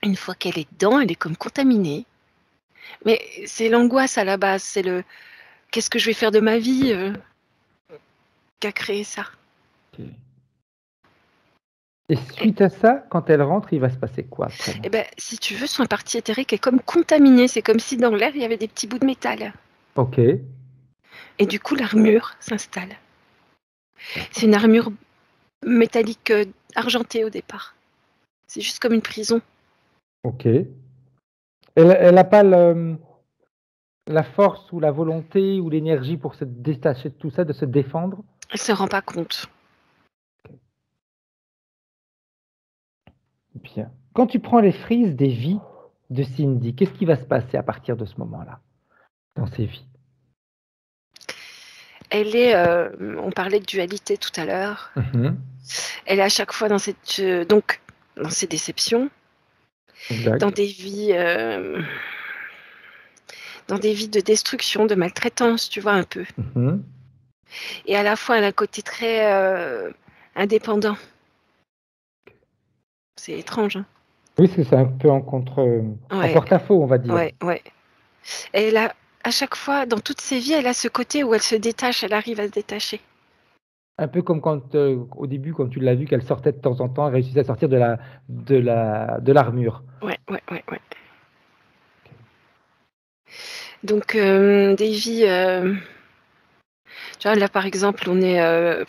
une fois qu'elle est dedans, elle est comme contaminée. Mais c'est l'angoisse à la base, c'est le qu'est-ce que je vais faire de ma vie qui a créé ça.
Okay. Et suite à ça, quand elle rentre, il va se passer quoi après?
Eh ben, si tu veux, son partie éthérique est comme contaminée. C'est comme si dans l'air, il y avait des petits bouts de métal.
Ok.
Et du coup, l'armure s'installe. C'est une armure métallique argentée au départ. C'est juste comme une prison.
Ok. Elle n'a pas la force ou la volonté ou l'énergie pour se détacher de tout ça, de se défendre?
Elle ne se rend pas compte.
Bien. Quand tu prends les frises des vies de Cindy, qu'est-ce qui va se passer à partir de ce moment-là, dans ses vies?
Elle est, on parlait de dualité tout à l'heure. Elle est à chaque fois dans dans ses déceptions, dans des vies de destruction, de maltraitance, tu vois, un peu. Et à la fois, elle a un côté très indépendant. C'est étrange. Hein.
Oui, c'est un peu en porte-à-faux, on va dire.
Ouais. Et elle a, à chaque fois, dans toutes ses vies, elle a ce côté où elle se détache, elle arrive à se détacher.
Un peu comme quand, au début, quand tu l'as vu, qu'elle sortait de temps en temps, elle réussissait à sortir de l'armure.
Ouais. Donc, des vies... tu vois, là, par exemple, on est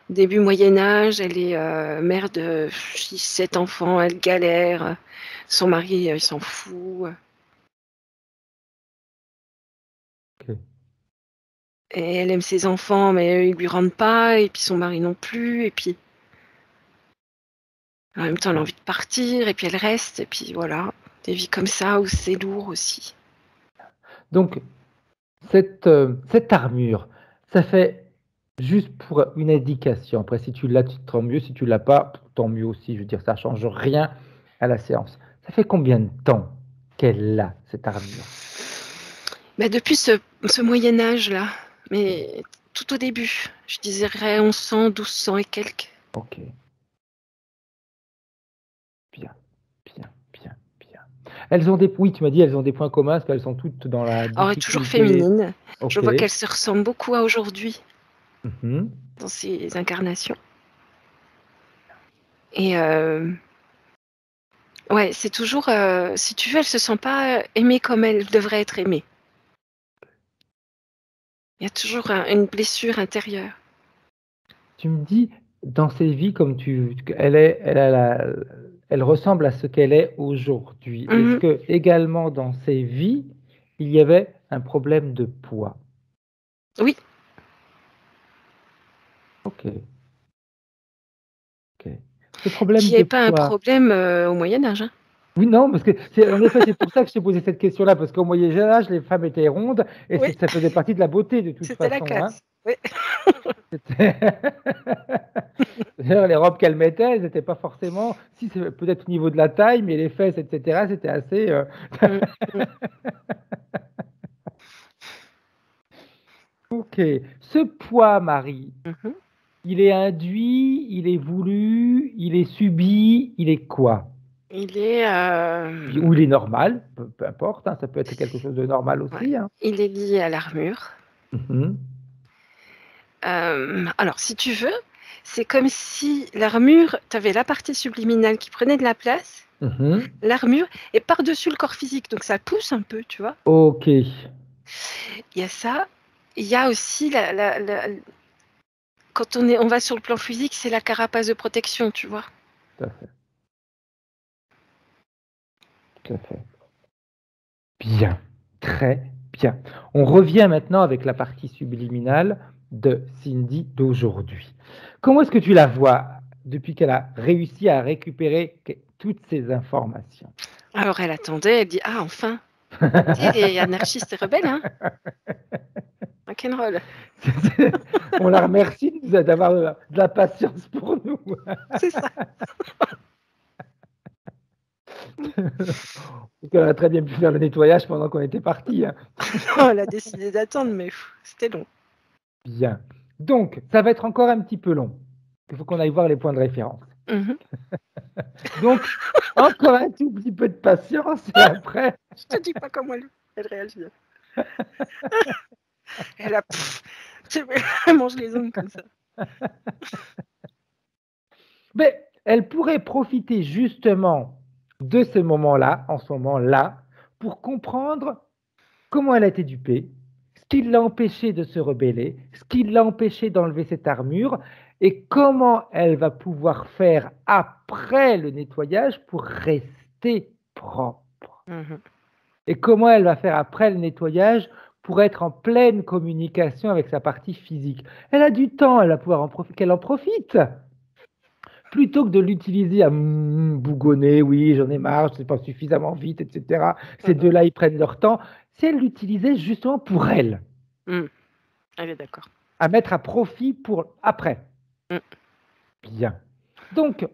début Moyen-Âge, elle est mère de 6-7 enfants, elle galère, son mari, il s'en fout.
Okay.
Et elle aime ses enfants, mais ils lui rendent pas, et puis son mari non plus, et puis en même temps elle a envie de partir, et puis elle reste, et puis voilà, des vies comme ça où c'est lourd aussi.
Donc cette armure, ça fait juste pour une indication. Après, si tu l'as, tant mieux. Si tu l'as pas, tant mieux aussi. Je veux dire, ça change rien à la séance. Ça fait combien de temps qu'elle a cette armure?
Bah depuis ce Moyen-Âge là, mais tout au début, je dirais 1100, 1200 et quelques.
Ok. Bien. Elles ont oui, tu m'as dit, elles ont des points communs, parce qu'elles sont toutes dans la difficulté.
Alors, toujours féminine. Okay. Je vois qu'elles se ressemblent beaucoup à aujourd'hui, dans ces incarnations. Et ouais, c'est toujours, si tu veux, elle se sent pas aimée comme elle devrait être aimée. Il y a toujours une blessure intérieure.
Tu me dis, dans ses vies, comme elle ressemble à ce qu'elle est aujourd'hui. Est-ce que également dans ses vies, il y avait un problème de poids?
Oui.
Ok. Ce problème
qui n'est pas un problème au Moyen-Âge. Hein.
Oui, non, parce que en effet, c'est pour ça que je t'ai posé cette question-là, parce qu'au Moyen-Âge, les femmes étaient rondes et ça faisait partie de la beauté de toute façon.
C'était la classe. Hein. Oui.
D'ailleurs, les robes qu'elles mettaient, elles n'étaient pas forcément, si c'est peut-être au niveau de la taille, mais les fesses, etc., c'était assez. Ok. Ce poids, Marie,
Mhm.
il est induit, il est voulu, il est subi, il est quoi?
Il est,
Ou il est normal, peu importe, hein, ça peut être quelque chose de normal
ouais,
aussi. Hein.
il est lié à l'armure.
Mhm.
Alors, si tu veux, c'est comme si l'armure, tu avais la partie subliminale qui prenait de la place,
Mhm.
l'armure, et par-dessus le corps physique. Donc, ça pousse un peu, tu vois.
Ok.
Il y a ça. Il y a aussi, quand on va sur le plan physique, c'est la carapace de protection, tu vois.
Tout à fait. Tout à fait. Bien. Très bien. On revient maintenant avec la partie subliminale de Cindy d'aujourd'hui. Comment est-ce que tu la vois depuis qu'elle a réussi à récupérer toutes ces informations?
Alors, elle attendait, elle dit, ah, enfin, tu sais, les anarchistes et rebelles, hein, rock'n'roll.
On la remercie d'avoir de la patience pour nous.
C'est ça.
Elle a très bien pu faire le nettoyage pendant qu'on était partis. Hein.
Elle a décidé d'attendre, mais c'était long.
Bien. Donc, ça va être encore un petit peu long. Il faut qu'on aille voir les points de référence.
Mhm.
Donc, encore un tout petit peu de patience et après.
Je te dis pas comment elle réagit. Elle a, elle mange les ongles comme ça.
Mais elle pourrait profiter justement de ce moment-là, en ce moment-là, pour comprendre comment elle a été dupée, ce qui l'a empêché de se rebeller, ce qui l'a empêché d'enlever cette armure, et comment elle va pouvoir faire après le nettoyage pour rester propre.
Mhm.
Et comment elle va faire après le nettoyage pour être en pleine communication avec sa partie physique. Elle a du temps, elle va pouvoir qu'elle en profite. Plutôt que de l'utiliser à bougonner, oui, j'en ai marre, je ne sais pas suffisamment vite, etc. Ces deux-là, ils prennent leur temps. Si elle l'utilisait justement pour elle,
Elle est d'accord.
à mettre à profit pour après.
Mm.
Bien. Donc,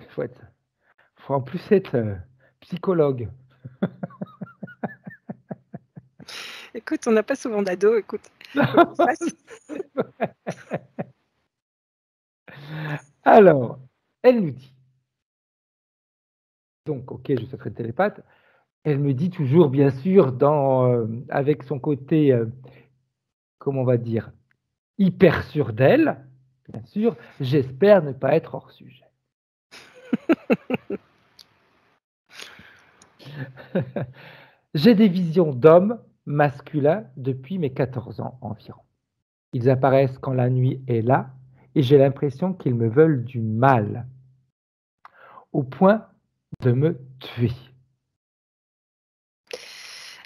il faut en plus être psychologue.
Écoute, on n'a pas souvent d'ados, écoute.
Alors, elle nous dit, donc, ok, je serai télépathe, elle me dit toujours, bien sûr, avec son côté, comment on va dire, hyper sûr d'elle, bien sûr, j'espère ne pas être hors sujet. J'ai des visions d'hommes masculins depuis mes 14 ans environ. Ils apparaissent quand la nuit est là et j'ai l'impression qu'ils me veulent du mal, au point de me tuer.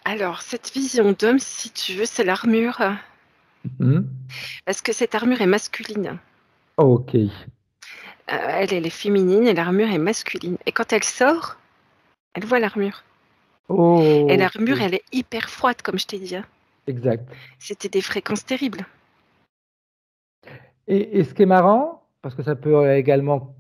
Alors, cette vision d'homme, si tu veux, c'est l'armure. Parce que cette armure est masculine.
Ok.
Elle est féminine et l'armure est masculine. Et quand elle sort, elle voit l'armure.
Oh,
Et l'armure, elle est hyper froide, comme je t'ai dit. Hein.
exact.
C'était des fréquences terribles.
Et ce qui est marrant, parce que ça peut également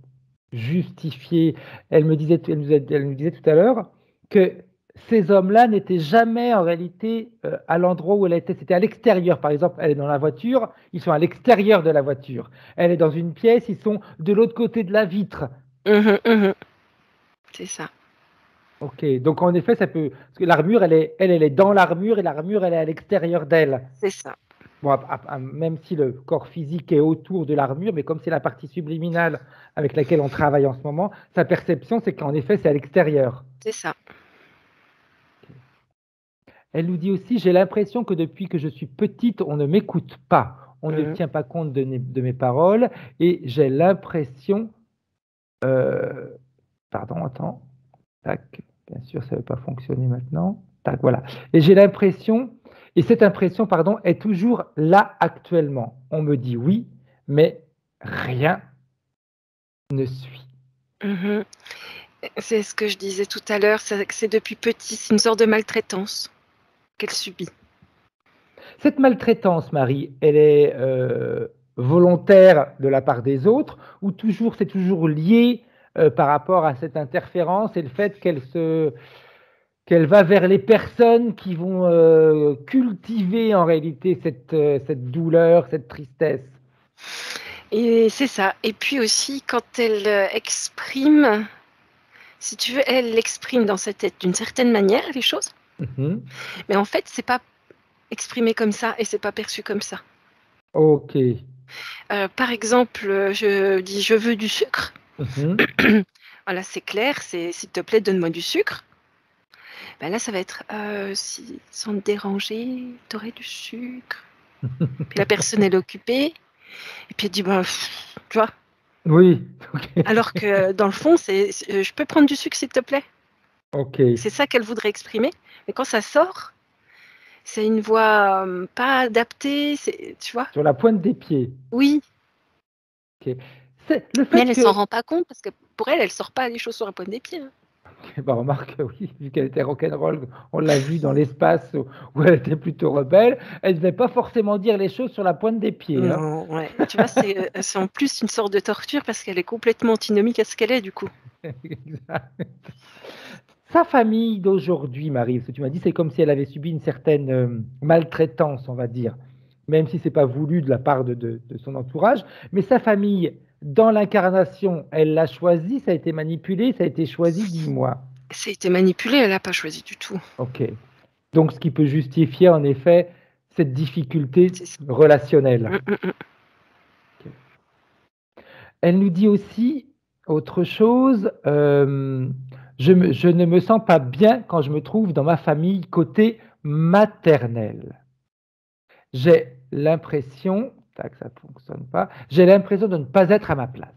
justifier, elle nous disait tout à l'heure que ces hommes-là n'étaient jamais en réalité à l'endroit où elle était. C'était à l'extérieur. Par exemple, elle est dans la voiture, ils sont à l'extérieur de la voiture. Elle est dans une pièce, ils sont de l'autre côté de la vitre.
C'est ça.
Ok, donc en effet, ça peut. Parce que l'armure, elle est dans l'armure et l'armure, elle est à l'extérieur d'elle.
C'est ça.
Bon, même si le corps physique est autour de l'armure, mais comme c'est la partie subliminale avec laquelle on travaille en ce moment, sa perception, c'est qu'en effet, c'est à l'extérieur.
C'est ça.
Elle nous dit aussi, j'ai l'impression que depuis que je suis petite, on ne m'écoute pas. On ne tient pas compte de mes paroles et j'ai l'impression... pardon, attends. Tac. Bien sûr, ça ne va pas fonctionner maintenant. Tac, voilà. Et j'ai l'impression, et cette impression, pardon, est toujours là actuellement. On me dit oui, mais rien ne suit.
C'est ce que je disais tout à l'heure, c'est depuis petit, c'est une sorte de maltraitance qu'elle subit.
Cette maltraitance, Marie, elle est volontaire de la part des autres ou c'est toujours lié par rapport à cette interférence et le fait qu'elle va vers les personnes qui vont cultiver en réalité cette douleur, cette tristesse.
Et c'est ça. Et puis aussi, quand elle exprime, si tu veux, elle exprime dans sa tête d'une certaine manière les choses. Mais en fait, c'est pas exprimé comme ça et c'est pas perçu comme ça.
Ok.
Par exemple, je dis je veux du sucre. Voilà, c'est clair, c'est s'il te plaît, donne-moi du sucre. Ben là, ça va être si, sans te déranger, t'aurais du sucre. Puis la personne elle est occupée et puis elle dit ben, tu vois.
Oui. Okay.
Alors que dans le fond, c'est je peux prendre du sucre s'il te plaît.
Ok.
C'est ça qu'elle voudrait exprimer. Mais quand ça sort, c'est une voix pas adaptée, tu vois.
Sur la pointe des pieds.
Oui.
Okay. Le fait
Mais elle ne
que...
s'en rend pas compte parce que pour elle, elle sort pas les choses sur la pointe des pieds. Hein.
Bah remarque, oui, vu qu'elle était rock'n'roll, on l'a vu dans l'espace où elle était plutôt rebelle, elle ne devait pas forcément dire les choses sur la pointe des pieds.
Non,
hein.
ouais. Tu vois, c'est en plus une sorte de torture parce qu'elle est complètement antinomique à ce qu'elle est du coup.
Exact. Sa famille d'aujourd'hui, Marie, ce que tu m'as dit, c'est comme si elle avait subi une certaine maltraitance, on va dire, même si c'est pas voulu de la part de son entourage. Mais sa famille, dans l'incarnation, elle l'a choisi, ça a été manipulé, ça a été choisi, dis-moi.
Ça a été manipulé, elle n'a pas choisi du tout.
Ok. Donc, ce qui peut justifier, en effet, cette difficulté relationnelle. Okay. Elle nous dit aussi autre chose. Je ne me sens pas bien quand je me trouve dans ma famille côté maternel. J'ai l'impression, tac, ça ne fonctionne pas, j'ai l'impression de ne pas être à ma place.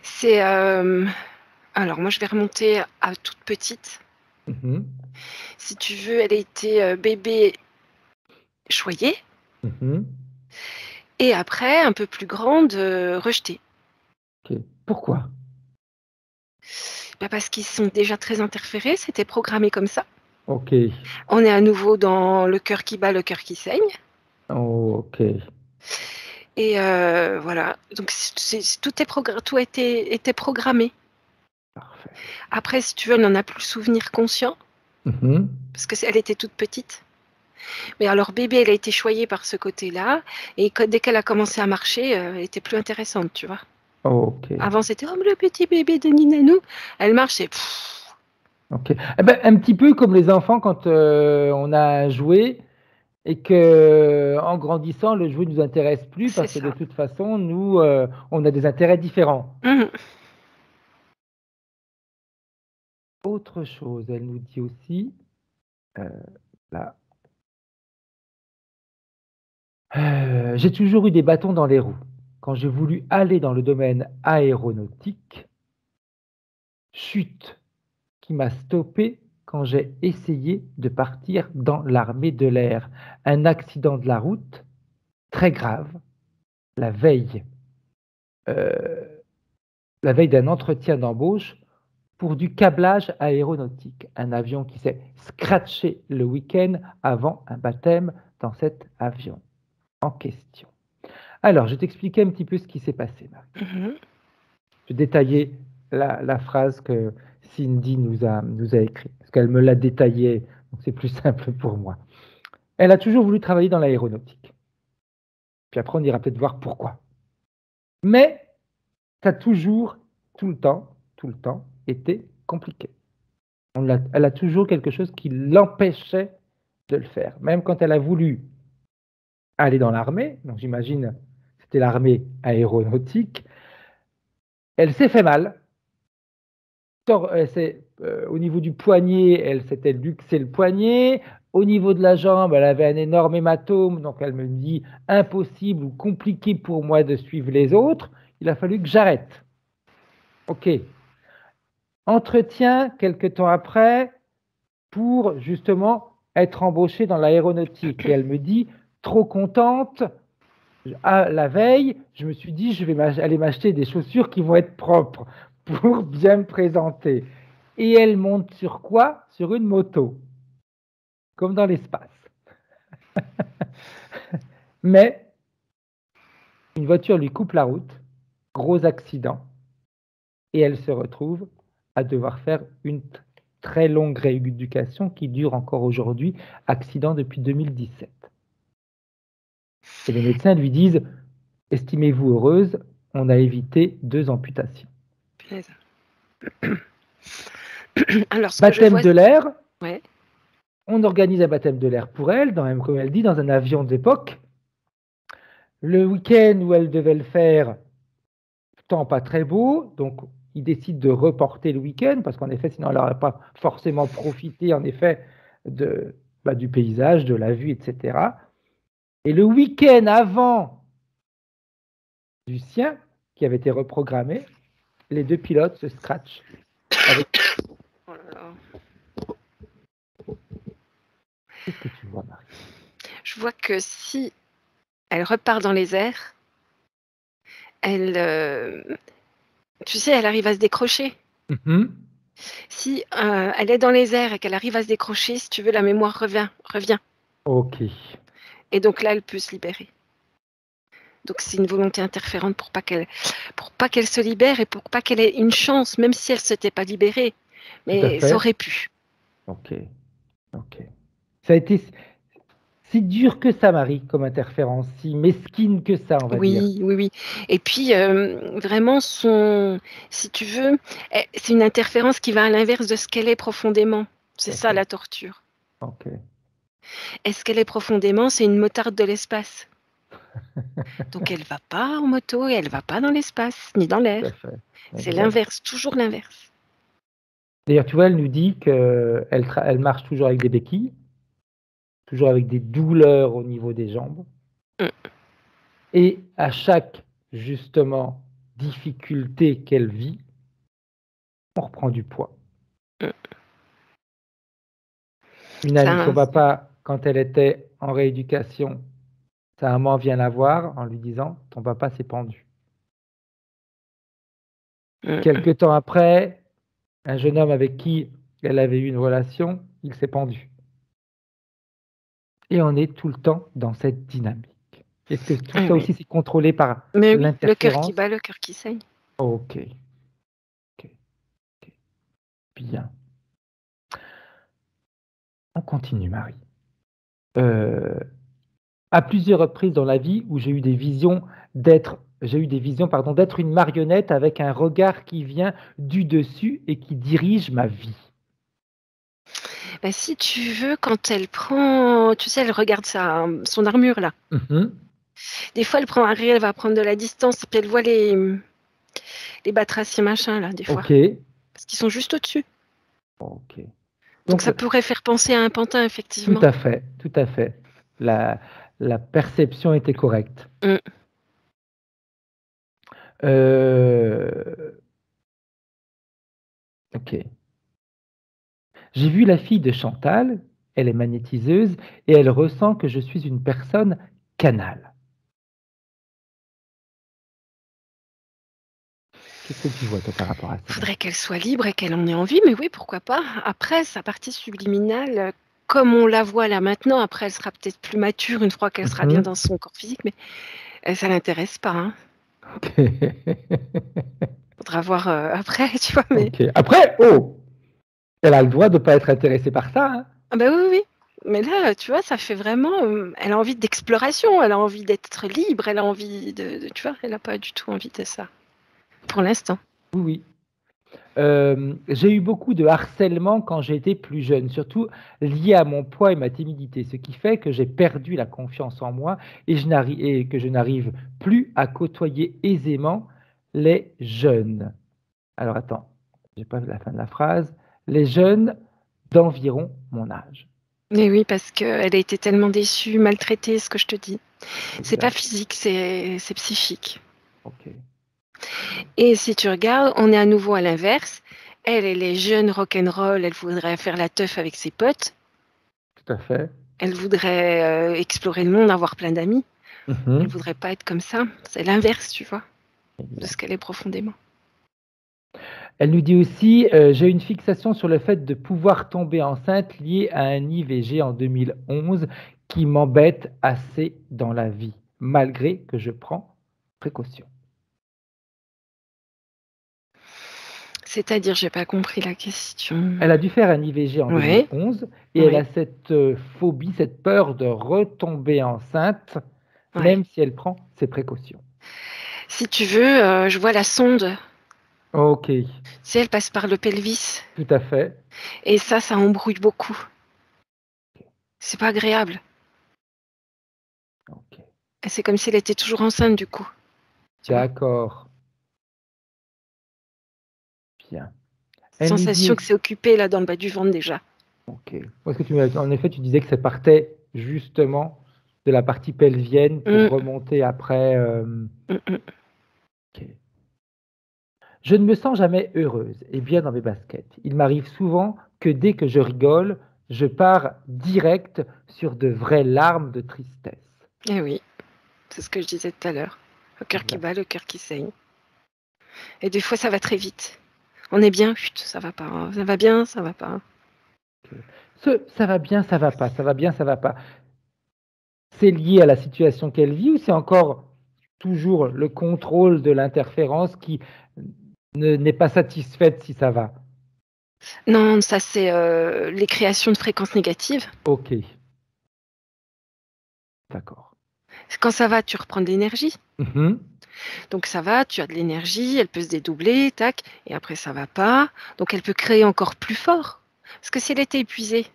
C'est alors moi je vais remonter à toute petite. Si tu veux, elle a été bébé choyée. Et après, un peu plus grande, rejetée.
Okay. Pourquoi?
Bah parce qu'ils sont déjà très interférés, c'était programmé comme ça.
Ok.
On est à nouveau dans le cœur qui bat, le cœur qui saigne.
Ok.
Et voilà, donc tout était programmé.
Parfait.
Après, si tu veux, elle n'en a plus le souvenir conscient, parce qu'elle était toute petite. Mais alors, bébé, elle a été choyée par ce côté-là, et dès qu'elle a commencé à marcher, elle était plus intéressante, tu vois.
Ok.
Avant, c'était oh, le petit bébé de Ninanou. Elle marche et
Ok. Eh ben, un petit peu comme les enfants quand on a un jouet et que en grandissant, le jouet ne nous intéresse plus
c'est
parce que
ça.
de toute façon, nous, on a des intérêts différents. Autre chose, elle nous dit aussi, là, j'ai toujours eu des bâtons dans les roues. Quand j'ai voulu aller dans le domaine aéronautique, chute qui m'a stoppé quand j'ai essayé de partir dans l'armée de l'air. Un accident de la route très grave la veille, la veille d'un entretien d'embauche pour du câblage aéronautique. Un avion qui s'est scratché le week-end avant un baptême dans cet avion en question. Alors, je vais t'expliquer un petit peu ce qui s'est passé, Marie. Je vais détailler la phrase que Cindy nous a écrite, parce qu'elle me l'a détaillée, donc c'est plus simple pour moi. Elle a toujours voulu travailler dans l'aéronautique. Puis après, on ira peut-être voir pourquoi. Mais ça a toujours, tout le temps, été compliqué. Elle a toujours quelque chose qui l'empêchait de le faire. Même quand elle a voulu aller dans l'armée, donc j'imagine c'était l'armée aéronautique, elle s'est fait mal. Au niveau du poignet, elle s'était luxé le poignet. Au niveau de la jambe, elle avait un énorme hématome, donc elle me dit impossible ou compliqué pour moi de suivre les autres. Il a fallu que j'arrête. Ok. Entretien quelques temps après pour justement être embauchée dans l'aéronautique. Et elle me dit, trop contente, la veille, je me suis dit, je vais aller m'acheter des chaussures qui vont être propres pour bien me présenter. Et elle monte sur quoi? Sur une moto, comme dans l'espace. Mais une voiture lui coupe la route, gros accident, et elle se retrouve à devoir faire une très longue rééducation qui dure encore aujourd'hui, accident depuis 2017. Et les médecins lui disent, estimez-vous heureuse, on a évité 2 amputations.
Punaise. Alors, ce que je
Baptême
vois,
de l'air,
ouais.
on organise un baptême de l'air pour elle, comme elle dit, dans un avion d'époque. Le week-end où elle devait le faire, temps pas très beau, donc il décide de reporter le week-end, parce qu'en effet, sinon elle n'aurait pas forcément profité, en effet, du paysage, de la vue, etc. Et le week-end avant du sien, qui avait été reprogrammé, les 2 pilotes se scratchent.
Oh là là.
Qu'est-ce que tu vois, Marie?
Je vois que si elle repart dans les airs, tu sais, elle arrive à se décrocher. Si elle est dans les airs et qu'elle arrive à se décrocher, si tu veux, la mémoire revient.
Ok.
Et donc là, elle peut se libérer. Donc c'est une volonté interférente pour pas qu'elle se libère et pour pas qu'elle ait une chance, même si elle s'était pas libérée. Mais ça aurait pu.
Ok. Ça a été si dur que ça, Marie, comme interférence, si mesquine que ça, on va dire.
Oui. Et puis, vraiment, si tu veux, c'est une interférence qui va à l'inverse de ce qu'elle est profondément. C'est ça, la torture.
Ok.
Et ce qu'elle est profondément, c'est une motarde de l'espace. Donc, elle va pas en moto et elle va pas dans l'espace, ni dans l'air. C'est l'inverse, toujours l'inverse.
D'ailleurs, tu vois, elle nous dit qu'elle marche toujours avec des béquilles, toujours avec des douleurs au niveau des jambes. Et à chaque, justement, difficulté qu'elle vit, on reprend du poids. Une amie de son papa, quand elle était en rééducation, sa maman vient la voir en lui disant « Ton papa s'est pendu ». Quelque temps après, un jeune homme avec qui elle avait eu une relation, il s'est pendu. Et on est tout le temps dans cette dynamique. Est-ce que tout ça aussi c'est contrôlé par l'interférence?
Le cœur qui bat, le cœur qui saigne.
Ok. Bien. On continue, Marie. À plusieurs reprises dans la vie où j'ai eu des visions d'être une marionnette avec un regard qui vient du dessus et qui dirige ma vie.
Bah, si tu veux, quand elle prend, tu sais, elle regarde son armure là. Des fois, elle va prendre de la distance et puis elle voit les batraciens machin là, des fois. Parce qu'ils sont juste au-dessus. Donc ça pourrait faire penser à un pantin, effectivement.
Tout à fait. La perception était correcte. Ok. J'ai vu la fille de Chantal, elle est magnétiseuse et elle ressent que je suis une personne canal. Qu'est-ce que tu vois, toi, par rapport à ça?
Il faudrait qu'elle soit libre et qu'elle en ait envie, mais oui, pourquoi pas. Après, sa partie subliminale, comme on la voit là maintenant, après, elle sera peut-être plus mature une fois qu'elle sera bien dans son corps physique, mais ça ne l'intéresse pas. Hein. Faudra voir après, tu vois. Mais...
Après, elle a le droit de ne pas être intéressée par ça. Hein.
Ah bah oui. Mais là, tu vois, ça fait vraiment... elle a envie d'exploration, elle a envie d'être libre, elle a envie tu vois, elle n'a pas du tout envie de ça. Pour l'instant.
Oui. J'ai eu beaucoup de harcèlement quand j'étais plus jeune, surtout lié à mon poids et ma timidité, ce qui fait que j'ai perdu la confiance en moi et que je n'arrive plus à côtoyer aisément les jeunes. Alors attends, j'ai pas la fin de la phrase. Les jeunes d'environ mon âge.
Mais oui, parce qu'elle a été tellement déçue, maltraitée, ce que je te dis. C'est pas physique, c'est psychique.
Ok.
Et si tu regardes, on est à nouveau à l'inverse. Elle est jeune rock'n'roll, elle voudrait faire la teuf avec ses potes.
Tout à fait.
Elle voudrait explorer le monde, avoir plein d'amis. Elle voudrait pas être comme ça. C'est l'inverse, tu vois, de ce qu'elle est profondément.
Elle nous dit aussi, j'ai une fixation sur le fait de pouvoir tomber enceinte liée à un IVG en 2011 qui m'embête assez dans la vie, malgré que je prends précaution.
C'est-à-dire, j'ai pas compris la question.
Elle a dû faire un IVG en
Ouais.
2011 et
Ouais.
elle a cette phobie, cette peur de retomber enceinte,
Ouais.
même si elle prend ses précautions.
Si tu veux, je vois la sonde.
Ok,
Si elle passe par le pelvis.
tout à fait.
Et ça embrouille beaucoup. C'est pas agréable.
Ok,
Et c'est comme si elle était toujours enceinte du coup. Tu vois,
d'accord. Bien. Elle nous dit
sensation que
aussi,
c'est occupé là dans le bas du ventre déjà.
ok. Parce que en effet, tu disais que ça partait justement de la partie pelvienne pour
Mm,
remonter après.
mm, mm.
Ok. Je ne me sens jamais heureuse et bien dans mes baskets. Il m'arrive souvent que dès que je rigole, je pars direct sur de vraies larmes de tristesse.
Eh oui, c'est ce que je disais tout à l'heure. Le cœur qui
Voilà.
bat, le cœur qui saigne. Et des fois ça va très vite. On est bien, chut, ça va pas. Hein. Ça va bien, ça va pas.
Ça va bien, ça va pas, ça va bien, ça va pas. C'est lié à la situation qu'elle vit ou c'est encore toujours le contrôle de l'interférence qui n'est pas satisfaite si ça va?
Non, ça c'est les créations de fréquences négatives.
Ok, d'accord.
Quand ça va, tu reprends de l'énergie.
Mhm,
Donc ça va, tu as de l'énergie, elle peut se dédoubler, tac, et après ça va pas. Donc elle peut créer encore plus fort. Parce que si elle était épuisée,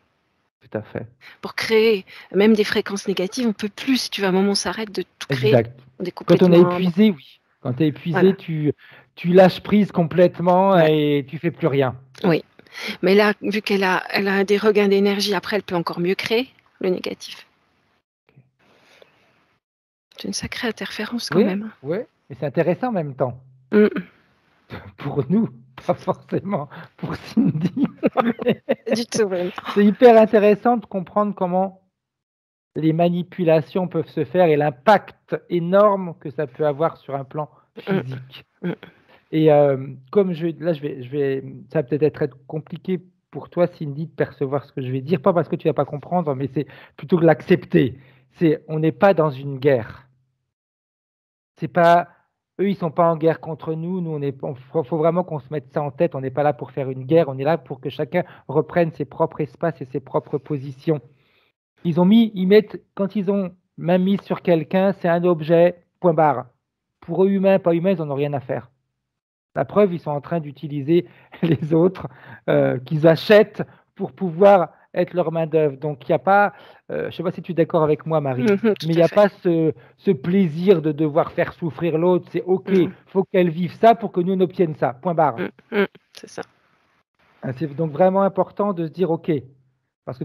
tout à fait.
pour créer même des fréquences négatives, on peut plus, si tu veux, à un moment on s'arrête de tout créer.
Exact.
On est
Quand on est
complètement.
épuisé, oui. Quand tu es
Voilà.
épuisé, tu lâches prise complètement
Ouais.
et tu fais plus rien.
Oui. Mais là, vu elle a des regains d'énergie, après elle peut encore mieux créer le négatif. C'est une sacrée interférence quand
Oui,
même.
oui, mais c'est intéressant en même temps.
Mm.
Pour nous, pas forcément pour Cindy. Mais
Du tout, même.
c'est hyper intéressant de comprendre comment les manipulations peuvent se faire et l'impact énorme que ça peut avoir sur un plan
Mm.
physique.
Mm.
Et comme ça va peut-être être compliqué pour toi, Cindy, de percevoir ce que je vais dire, pas parce que tu vas pas comprendre, mais c'est plutôt de l'accepter. On n'est pas dans une guerre. C'est pas, eux, ils sont pas en guerre contre nous. Nous, faut vraiment qu'on se mette ça en tête. On n'est pas là pour faire une guerre. On est là pour que chacun reprenne ses propres espaces et ses propres positions. Quand ils ont main mise sur quelqu'un, c'est un objet, point barre. Pour eux, humains, pas humains, ils n'en ont rien à faire. La preuve, ils sont en train d'utiliser les autres qu'ils achètent pour pouvoir être leur main-d'œuvre. Donc, il n'y a pas, je ne sais pas si tu es d'accord avec moi, Marie,
Tout
mais il n'y
à
a
fait.
pas ce plaisir de devoir faire souffrir l'autre. C'est OK, il faut qu'elle vive ça pour que nous, on obtienne ça. Point barre.
C'est ça.
C'est donc vraiment important de se dire OK. Parce que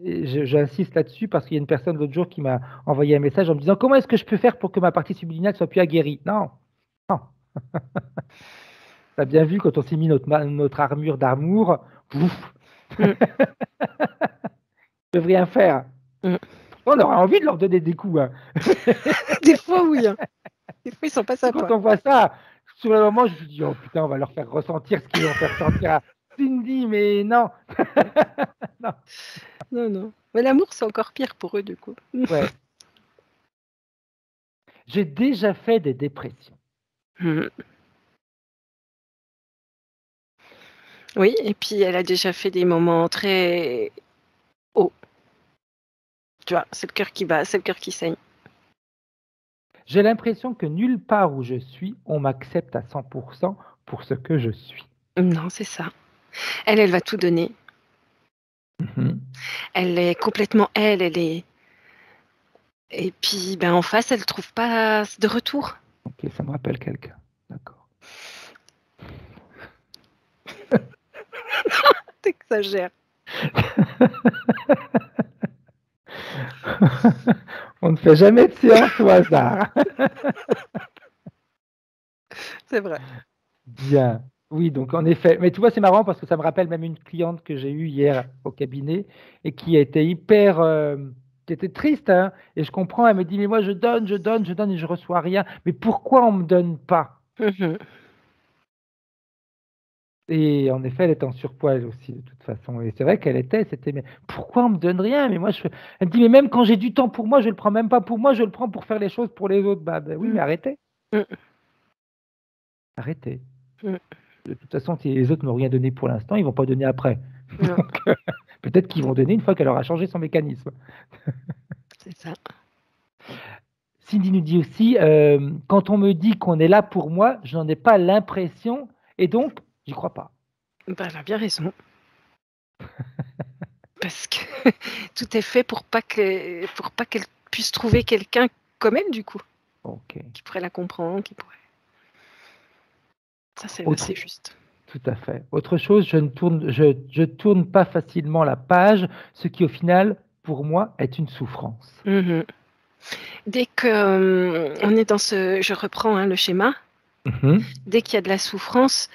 j'insiste là-dessus parce qu'il y a une personne l'autre jour qui m'a envoyé un message en me disant comment est-ce que je peux faire pour que ma partie subliminale soit plus aguerrie? Non, non. T'as bien vu quand on s'est mis notre armure d'amour, ouf, ne peuvent rien faire.
Mm.
On aurait envie de leur donner des coups. Hein.
Des fois, oui. Hein. Des fois, ils sont pas
Quand
sympas.
on voit ça, sur le moment, je me dis oh putain, on va leur faire ressentir ce qu'ils ont fait ressentir à Cindy, mais non. Non.
Non, non. Mais l'amour, c'est encore pire pour eux, du coup.
Ouais. J'ai déjà fait des dépressions.
Mm. Oui, et puis elle a déjà fait des moments très hauts. Tu vois, c'est le cœur qui bat, c'est le cœur qui saigne.
J'ai l'impression que nulle part où je suis, on m'accepte à 100% pour ce que je suis.
Non, c'est ça. Elle va tout donner.
Mhm.
Elle est complètement elle est. Et puis, en face, elle trouve pas de retour.
Ok, ça me rappelle quelqu'un. D'accord.
T'exagères.
On ne fait jamais de séance au hasard.
C'est vrai.
Bien. Oui, donc en effet. Mais tu vois, c'est marrant parce que ça me rappelle même une cliente que j'ai eue hier au cabinet et qui était qui était triste. Hein, et je comprends, elle me dit, mais moi je donne et je reçois rien. Mais pourquoi on ne me donne pas?
Mhm.
Et en effet, elle est en surpoids elle aussi, de toute façon. Et c'est vrai c'était, mais pourquoi on me donne rien? Mais moi, elle me dit, mais même quand j'ai du temps pour moi, je le prends même pas pour moi, je le prends pour faire les choses pour les autres. Bah oui, mais arrêtez.
Mm.
Arrêtez.
Mm.
De toute façon, si les autres n'ont rien donné pour l'instant, ils ne vont pas donner après.
Non,
Donc, peut-être qu'ils vont donner une fois qu'elle aura changé son mécanisme.
c'est ça.
Cindy nous dit aussi, quand on me dit qu'on est là pour moi, je n'en ai pas l'impression et donc, j'y crois pas.
Ben, elle a bien raison. Parce que tout est fait pour pas qu'elle puisse trouver quelqu'un comme elle, du coup,
Ok,
qui pourrait la comprendre, qui pourrait. Ça, c'est
Autre-
juste.
tout à fait. Autre chose, je tourne pas facilement la page, ce qui au final, pour moi, est une souffrance.
Mhm. Dès que on est dans ce, je reprends le schéma,
Mhm,
dès qu'il y a de la souffrance,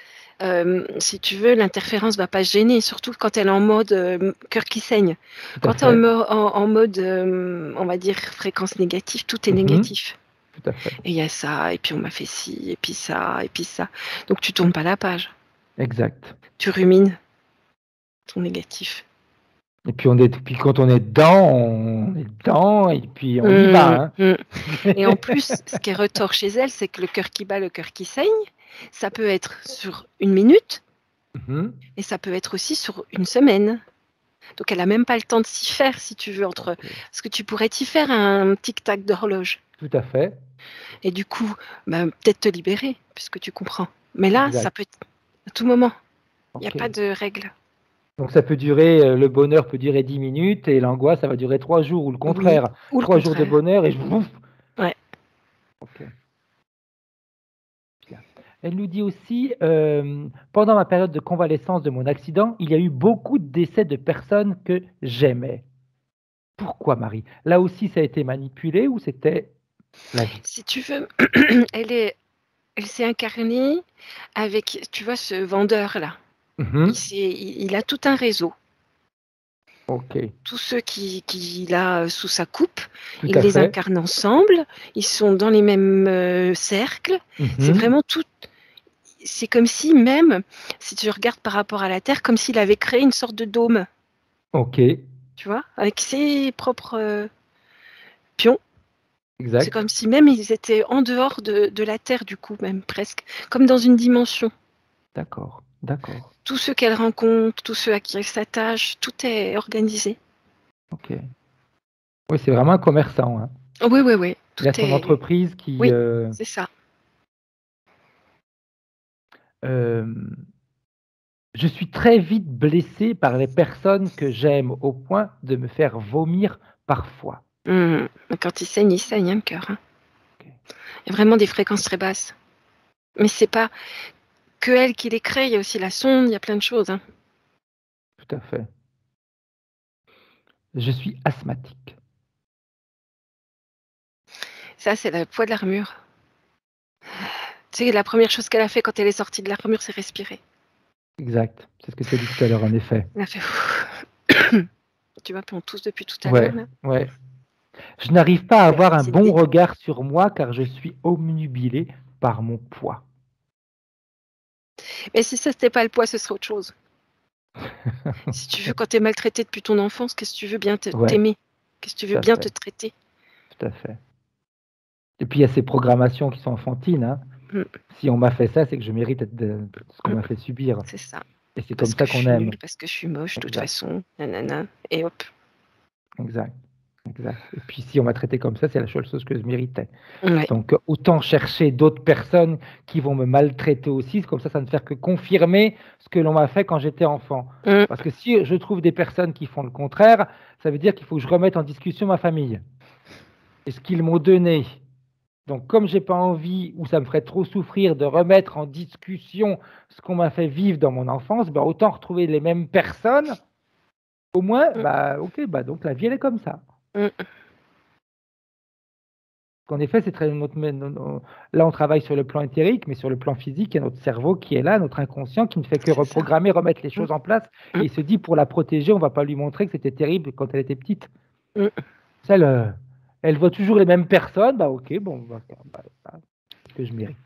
si tu veux, l'interférence va pas gêner, surtout quand elle est en mode cœur qui saigne.
tout à
Quand tu es
fait.
en mode, on va dire, fréquence négative, tout est
Mhm,
négatif.
tout à fait.
Et il y a ça, et puis on m'a fait ci, et puis ça, et puis ça. Donc tu tournes pas la page,
Exact.
tu rumines ton négatif.
Et puis quand on est dedans, et puis on y va. Hein.
Mmh. Et en plus, ce qui est retort chez elle, c'est que le cœur qui bat, le cœur qui saigne, ça peut être sur 1 minute,
Mhm,
et ça peut être aussi sur 1 semaine. Donc elle n'a même pas le temps de s'y faire, si tu veux, entre.
ok,
Parce que tu pourrais t'y faire un tic-tac d'horloge.
tout à fait.
Et du coup, peut-être te libérer, puisque tu comprends. Mais là, ça
Exact.
peut être à tout moment. Il n'y a
Ok.
pas de règle.
Donc ça peut durer, le bonheur peut durer 10 minutes et l'angoisse, ça va durer 3 jours ou le
Oui,
contraire.
ou le
3 jours de
contraire.
bonheur et ouf.
Ouais.
Ok, bien. Elle nous dit aussi, pendant ma période de convalescence de mon accident, il y a eu beaucoup de décès de personnes que j'aimais. Pourquoi, Marie? Là aussi, ça a été manipulé ou c'était la vie?
Si tu veux, elle s'est incarnée avec, tu vois, ce vendeur-là.
Mhm,
Il a tout un réseau.
ok,
Tous ceux qu'il a sous sa coupe,
tout
il
à
les
fait.
incarne ensemble. Ils sont dans les mêmes cercles. C'est
Mhm,
vraiment tout. C'est comme si même, si tu regardes par rapport à la Terre, comme s'il avait créé une sorte de dôme,
ok,
tu vois, avec ses propres pions. C'est
exact.
comme si même ils étaient en dehors de la Terre, du coup, même presque, comme dans une dimension.
D'accord, d'accord.
Tous ceux qu'elle rencontre, tous ceux à qui elle s'attache, tout est organisé.
Ok. Oui, c'est vraiment un commerçant. Hein.
Oui, oui, oui, tout
Il a son
est.
entreprise qui.
Oui, c'est ça.
Je suis très vite blessé par les personnes que j'aime au point de me faire vomir parfois.
Quand il saigne, le cœur. Hein.
Ok,
Il y a vraiment des fréquences très basses. Mais c'est pas que elle qui les crée, il y a aussi la sonde, il y a plein de choses. Hein.
tout à fait. Je suis asthmatique.
Ça, c'est le poids de l'armure. Tu sais, la première chose qu'elle a fait quand elle est sortie de l'armure, c'est respirer.
Exact. C'est ce que tu as dit tout à l'heure, en effet.
Elle a fait. Tu vois, puis on tousse depuis tout à l'heure.
Ouais,
Là.
ouais. Je n'arrive pas à
C'est la
avoir un bon
facilité.
regard sur moi car je suis obnubilé par mon poids.
Mais si ça, c'était pas le poids, ce serait autre chose. Si tu veux, quand tu es maltraité depuis ton enfance, qu'est-ce que tu veux bien
Ouais,
t'aimer? Qu'est-ce que tu
tout
veux
à
bien te
fait,
traiter?
tout à fait. Et puis il y a ces programmations qui sont enfantines. Hein.
Mm,
Si on m'a fait ça, c'est que je mérite ce qu'on
mm,
m'a fait subir.
C'est ça.
Et c'est comme
Parce que
ça
je
qu'on
suis
aime.
nulle, parce que je suis moche, de toute
Exact,
façon. Nanana. Et hop.
exact, exact. Et puis si on m'a traité comme ça, c'est la seule chose que je méritais.
Ouais.
Donc autant chercher d'autres personnes qui vont me maltraiter aussi, comme ça ne fait que confirmer ce que l'on m'a fait quand j'étais enfant.
Mm,
Parce que si je trouve des personnes qui font le contraire, ça veut dire qu'il faut que je remette en discussion ma famille et ce qu'ils m'ont donné. Donc comme j'ai pas envie ou ça me ferait trop souffrir de remettre en discussion ce qu'on m'a fait vivre dans mon enfance, bah, autant retrouver les mêmes personnes. Au moins,
mm,
bah ok, bah donc la vie elle est comme ça.
mm.
En effet, c'est très là on travaille sur le plan éthérique, mais sur le plan physique, il y a notre cerveau qui est là, notre inconscient qui ne fait que
C'est ça.
reprogrammer, remettre les
Mm,
choses en place,
mm,
et il se dit pour la protéger, on va pas lui montrer que c'était terrible quand elle était petite.
mm.
Celle, elle voit toujours les mêmes personnes, bah ok, bon, c'est ce que je mérite.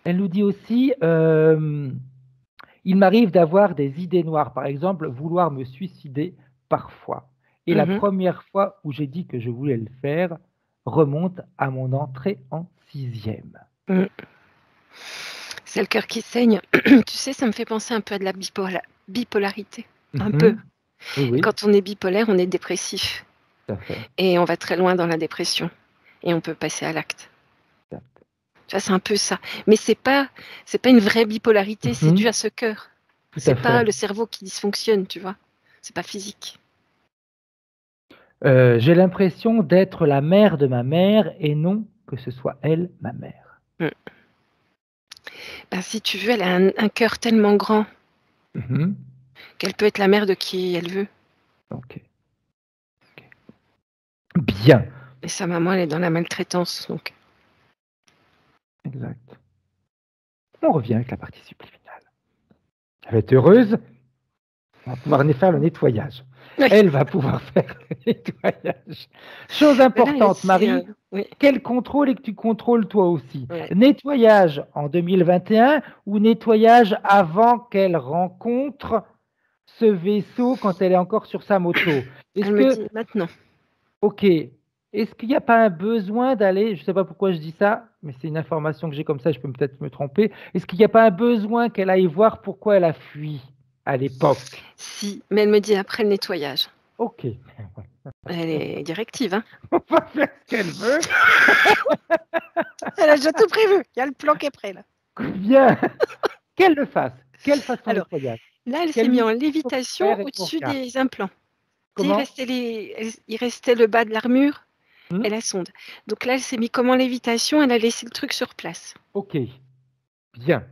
Elle nous dit aussi, il m'arrive d'avoir des idées noires, par exemple, vouloir me suicider parfois. Et la
Mhm.
première fois où j'ai dit que je voulais le faire remonte à mon entrée en 6e.
Mm. C'est le cœur qui saigne. Tu sais, ça me fait penser un peu à de la bipolarité. Un peu.
Oui,
Quand on est bipolaire, on est dépressif.
tout à fait.
Et on va très loin dans la dépression. Et on peut passer à l'acte.
Exact.
Tu vois, c'est un peu ça. Mais c'est pas une vraie bipolarité, c'est dû
Mhm.
à ce cœur.
Tout
C'est
à
pas
fait.
le cerveau qui dysfonctionne, tu vois. C'est pas physique.
J'ai l'impression d'être la mère de ma mère et non que ce soit elle, ma mère.
Mm. Ben, si tu veux, elle a un cœur tellement grand
Mhm.
qu'elle peut être la mère de qui elle veut.
Ok. Bien.
Et sa maman, elle est dans la maltraitance. Donc.
Exact. On revient avec la partie subliminale. Elle va être heureuse. On va pouvoir faire le nettoyage.
Oui.
Elle va pouvoir faire le nettoyage. Chose
Ben là,
importante, Marie,
oui.
quel contrôle et que tu contrôles toi aussi?
Ouais.
Nettoyage en 2021 ou nettoyage avant qu'elle rencontre ce vaisseau quand elle est encore sur sa moto? Est-ce
Elle me
que,
dit maintenant.
ok, est-ce qu'il n'y a pas un besoin d'aller, je ne sais pas pourquoi je dis ça, mais c'est une information que j'ai comme ça, je peux peut-être me tromper, est-ce qu'il n'y a pas un besoin qu'elle aille voir pourquoi elle a fui à l'époque?
Si, mais elle me dit après le nettoyage.
Ok.
Elle est directive, hein.
On va faire ce qu'elle veut.
Elle a déjà tout prévu. Il y a le plan qui est prêt, là.
Bien. Qu'elle le fasse. Qu'elle fasse son
Alors,
nettoyage.
là, elle s'est
Qu'elle
mise
nous
en
dise ce qu'il faut
lévitation
faire et qu'on
au-dessus
regarde.
des implants. Tu sais,
Comment?
il restait le bas de l'armure
Hmm.
et la sonde. Donc là, elle s'est mise comme en lévitation, elle a laissé le truc sur place.
Ok. Bien.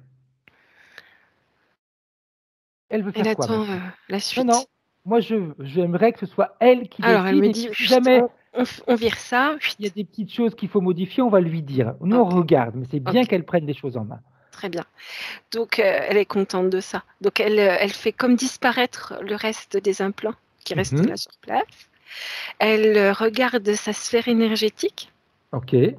Elle veut
Elle
faire quoi
attend
maintenant?
la
Non,
suite.
non. Moi, j'aimerais que ce soit elle qui
Alors, elle
décide.
me
Et
dit,
puis, si jamais
on vire ça.
il y a des petites choses qu'il faut modifier, on va lui dire. Nous, on
Ok,
regarde. Mais c'est bien
ok,
qu'elle prenne les choses en main.
très bien. Donc, elle est contente de ça. Donc, elle fait comme disparaître le reste des implants qui restent là
Mhm.
sur place. Elle regarde sa sphère énergétique.
Ok.
Et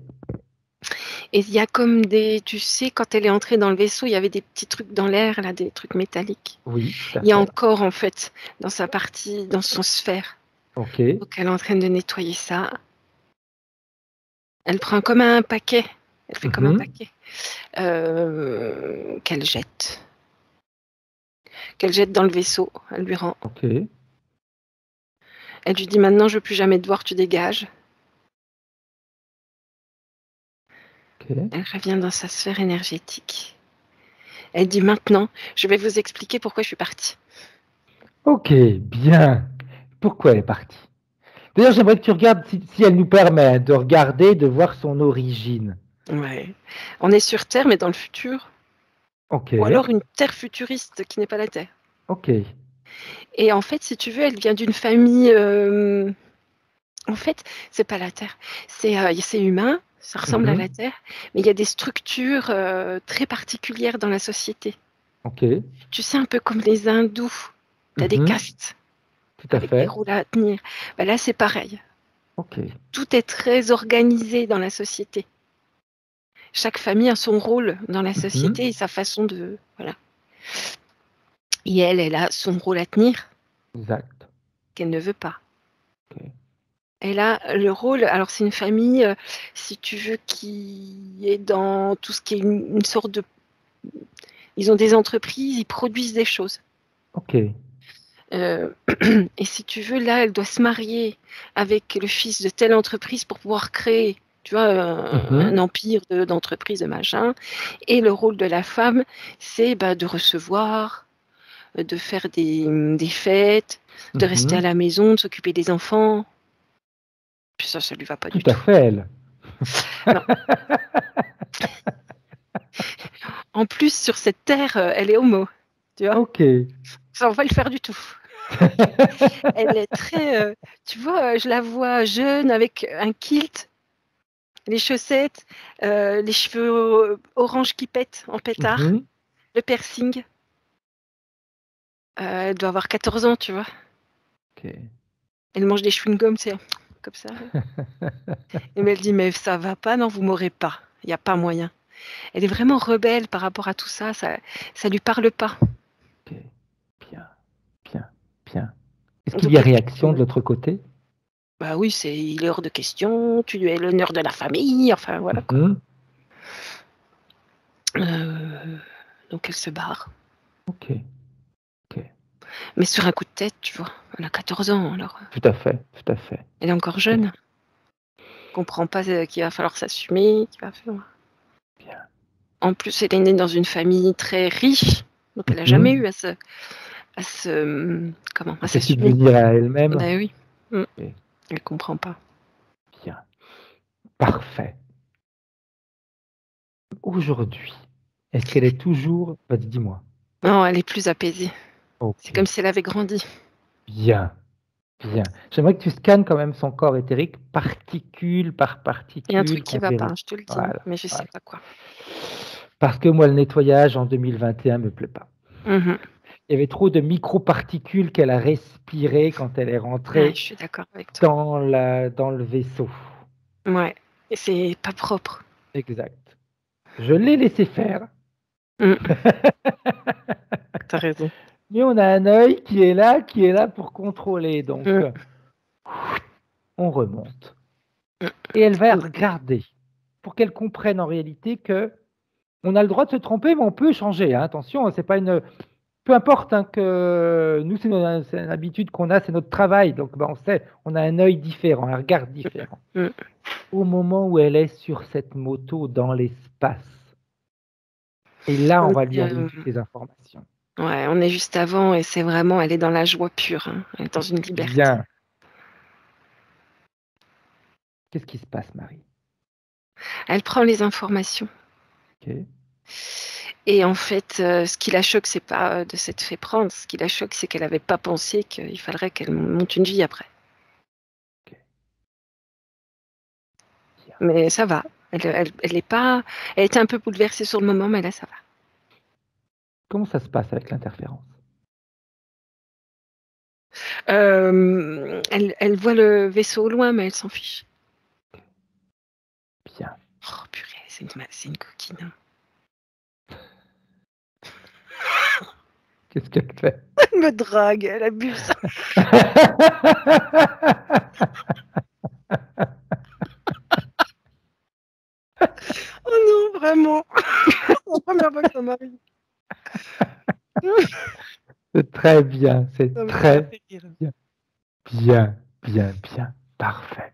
il y a comme tu sais, quand elle est entrée dans le vaisseau, il y avait des petits trucs dans l'air, là, des trucs métalliques.
Oui, tout à
Il y a
fait.
encore, en fait, dans sa partie, dans son sphère.
Ok.
Donc, elle est en train de nettoyer ça. Elle prend comme un paquet. Elle fait comme un
Mhm.
paquet. Qu'elle jette. Qu'elle jette dans le vaisseau. Elle lui rend.
Ok.
Elle lui dit maintenant, je veux plus jamais te voir, tu dégages.
Ok.
Elle revient dans sa sphère énergétique. Elle dit maintenant, je vais vous expliquer pourquoi je suis partie.
Ok. Bien. Pourquoi elle est partie? D'ailleurs, j'aimerais que tu regardes si elle nous permet de regarder, de voir son origine.
Ouais. On est sur Terre, mais dans le futur.
Ok.
Ou alors une Terre futuriste qui n'est pas la Terre.
Ok.
Et en fait, si tu veux, elle vient d'une famille. En fait, c'est pas la Terre. C'est humain, ça ressemble à
Mhm.
la Terre, mais il y a des structures très particulières dans la société.
Ok.
Tu sais, un peu comme les hindous. Tu as des
Mhm.
castes
Tout à
avec des
fait.
rôles à tenir. Ben là, c'est pareil.
Ok.
Tout est très organisé dans la société. Chaque famille a son rôle dans la
Mhm.
société et sa façon de. Voilà. Et elle a son rôle à tenir
Exact.
qu'elle ne veut pas.
Ok.
Elle a le rôle, alors c'est une famille, si tu veux, qui est dans tout ce qui est une sorte de. Ils ont des entreprises, ils produisent des choses.
Ok.
Et si tu veux, là, elle doit se marier avec le fils de telle entreprise pour pouvoir créer, tu vois, un
Mhm.
empire d'entreprise, de machin. Et le rôle de la femme, c'est de recevoir, de faire des fêtes, de rester à
Mhm.
la maison, de s'occuper des enfants. Puis ça lui va pas
Tout
du
à
tout.
fait, elle.
Non. En plus, sur cette terre, elle est homo, tu vois.
Ok.
Ça va pas le faire du tout. Elle est très, tu vois, je la vois jeune avec un kilt, les chaussettes, les cheveux orange qui pètent en pétard,
Mhm.
le piercing. Elle doit avoir 14 ans, tu vois.
Ok.
Elle mange des chewing-gums, c'est comme ça. Et elle dit, mais ça va pas, non, vous m'aurez pas. Il n'y a pas moyen. Elle est vraiment rebelle par rapport à tout ça. Ça lui parle pas.
Ok. Bien. Bien. Bien. Est-ce qu'il y
Donc,
a réaction de l'autre côté?
bah oui, il est hors de question. Tu es l'honneur de la famille. Enfin, voilà quoi.
Mhm.
donc elle se barre.
Ok.
Mais sur un coup de tête, tu vois. Elle a 14 ans, alors
Tout à fait.
elle est encore jeune. Elle comprend pas qu'il va falloir s'assumer, qu'il va falloir...
Bien.
En plus, elle est née dans une famille très riche, donc elle n'a jamais eu à se s'assumer.
Subvenir à elle-même.
Ben oui.
Ok.
Elle comprend pas.
Bien. Parfait. Aujourd'hui, est-ce qu'elle est toujours... Vas-y, dis-moi.
Non, elle est plus apaisée.
Ok.
C'est comme si elle avait grandi.
Bien. J'aimerais que tu scannes quand même son corps éthérique, particule par particule.
Il y a un truc qui
qu'on
va pas,
vérifie.
je te le dis,
Voilà,
mais je sais pas quoi.
Parce que moi, le nettoyage en 2021 me plaît pas. Il y avait trop de microparticules qu'elle a respirées quand elle est rentrée
Je suis d'accord avec toi.
dans le vaisseau.
Ouais, et c'est pas propre.
Exact. Je l'ai laissé faire.
T'as raison.
Mais on a un œil qui est là pour contrôler. Donc, on remonte. Et elle va regarder pour qu'elle comprenne en réalité que on a le droit de se tromper, mais on peut changer. Hein. Attention, c'est pas une... Peu importe hein, que nous, c'est une habitude qu'on a, c'est notre travail. Donc, on sait, on a un œil différent, un regard différent. Au moment où elle est sur cette moto dans l'espace, et là, on va lui envoyer toutes les informations.
Ouais, on est juste avant et c'est vraiment, elle est dans la joie pure. Hein. Elle est dans une liberté.
Bien. Qu'est-ce qui se passe, Marie?
Elle prend les informations.
Ok.
Et en fait, ce qui la choque, c'est pas de s'être fait prendre. Ce qui la choque, c'est qu'elle n'avait pas pensé qu'il faudrait qu'elle monte une vie après.
Okay.
Mais ça va. Elle est pas. Elle était un peu bouleversée sur le moment, mais là, ça va.
Comment ça se passe avec l'interférence?
Elle voit le vaisseau au loin, mais elle s'en fiche.
Bien.
Oh purée, c'est une coquine. Hein.
Qu'est-ce qu'elle fait?
Elle me drague, elle abuse. Oh non, vraiment. C'est la première fois que ça m'arrive.
C'est très bien, c'est très bien. Parfait.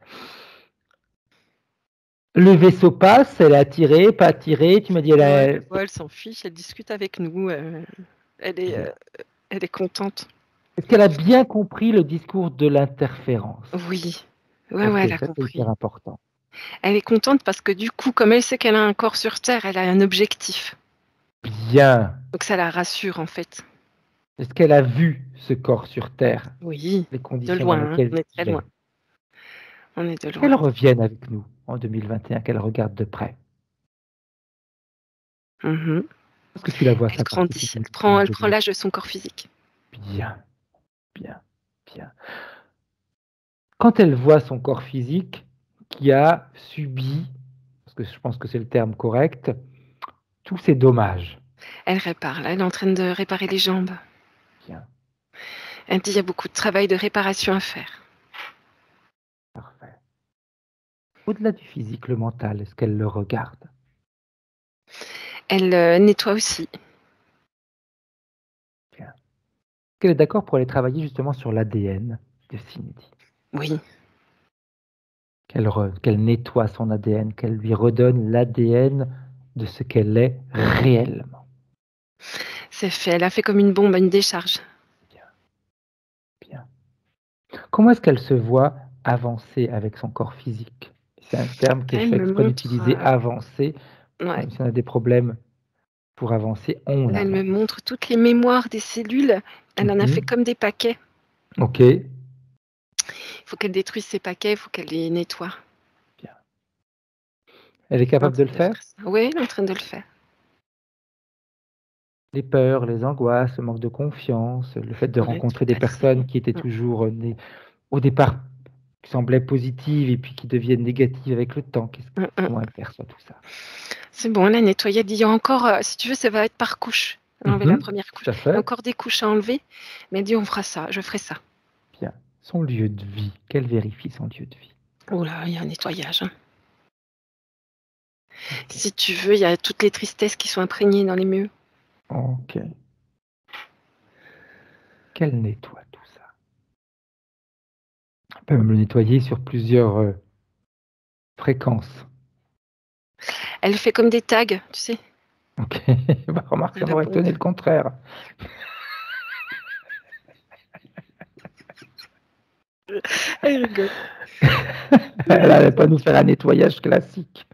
Le vaisseau passe, elle est attirée, pas attirée. Tu m'as dit
elle s'en fiche, elle discute avec nous. Elle est contente.
Est-ce qu'elle a bien compris le discours de l'interférence?
Oui. Ouais, elle a compris.
C'est hyper important.
Elle est contente parce que du coup, comme elle sait qu'elle a un corps sur Terre, elle a un objectif.
Bien.
Donc ça la rassure en fait.
Est-ce qu'elle a vu ce corps sur Terre?
Oui,
les conditions
de loin,
dans lesquelles
on est très loin. On est de loin.
Qu'elle revienne avec nous en 2021, qu'elle regarde de près. Est-ce que tu la vois?
Elle grandit, elle prend l'âge de son corps physique.
Bien. Quand elle voit son corps physique qui a subi, parce que je pense que c'est le terme correct, tous ces dommages.
Elle répare, là, elle est en train de réparer les jambes.
Bien.
Elle dit qu'il y a beaucoup de travail de réparation à faire.
Parfait. Au-delà du physique, le mental, est-ce qu'elle le regarde?
Elle nettoie aussi.
Bien. Est-ce qu'elle est d'accord pour aller travailler justement sur l'ADN de Cindy?
Oui.
Qu'elle nettoie son ADN, qu'elle lui redonne l'ADN de ce qu'elle est réellement.
C'est fait, elle a fait comme une bombe, une décharge.
Bien. Comment est-ce qu'elle se voit avancer avec son corps physique? C'est un terme que je fais exprès d'utiliser, avancer.
Ouais.
Même si on a des problèmes pour avancer, on
là, elle me montre toutes les mémoires des cellules. Elle en a fait comme des paquets.
Ok.
Il faut qu'elle détruise ces paquets, il faut qu'elle les nettoie.
Bien. Elle est capable de le faire?
Oui, elle est en train de le faire.
Les peurs, les angoisses, le manque de confiance, le fait de rencontrer des personnes qui étaient toujours au départ qui semblaient positives et puis qui deviennent négatives avec le temps. Comment elle perçoit tout ça?
C'est bon, elle a nettoyé. Il y a encore, si tu veux, ça va être par couche. Elle a enlevé la première couche. Il y a encore des couches à enlever. Mais elle dit, on fera ça, je ferai ça.
Bien. Son lieu de vie, qu'elle vérifie son lieu de vie.
Oh là, il y a un nettoyage. Hein. Okay. Si tu veux, il y a toutes les tristesses qui sont imprégnées dans les murs.
Ok. Qu'elle nettoie tout ça. On peut même le nettoyer sur plusieurs fréquences.
Elle fait comme des tags, tu sais.
Ok. Bah, remarque, ça
La
m'aurait
bombe.
étonné le contraire.
Elle rigole.
Elle n'allait pas nous faire un nettoyage classique.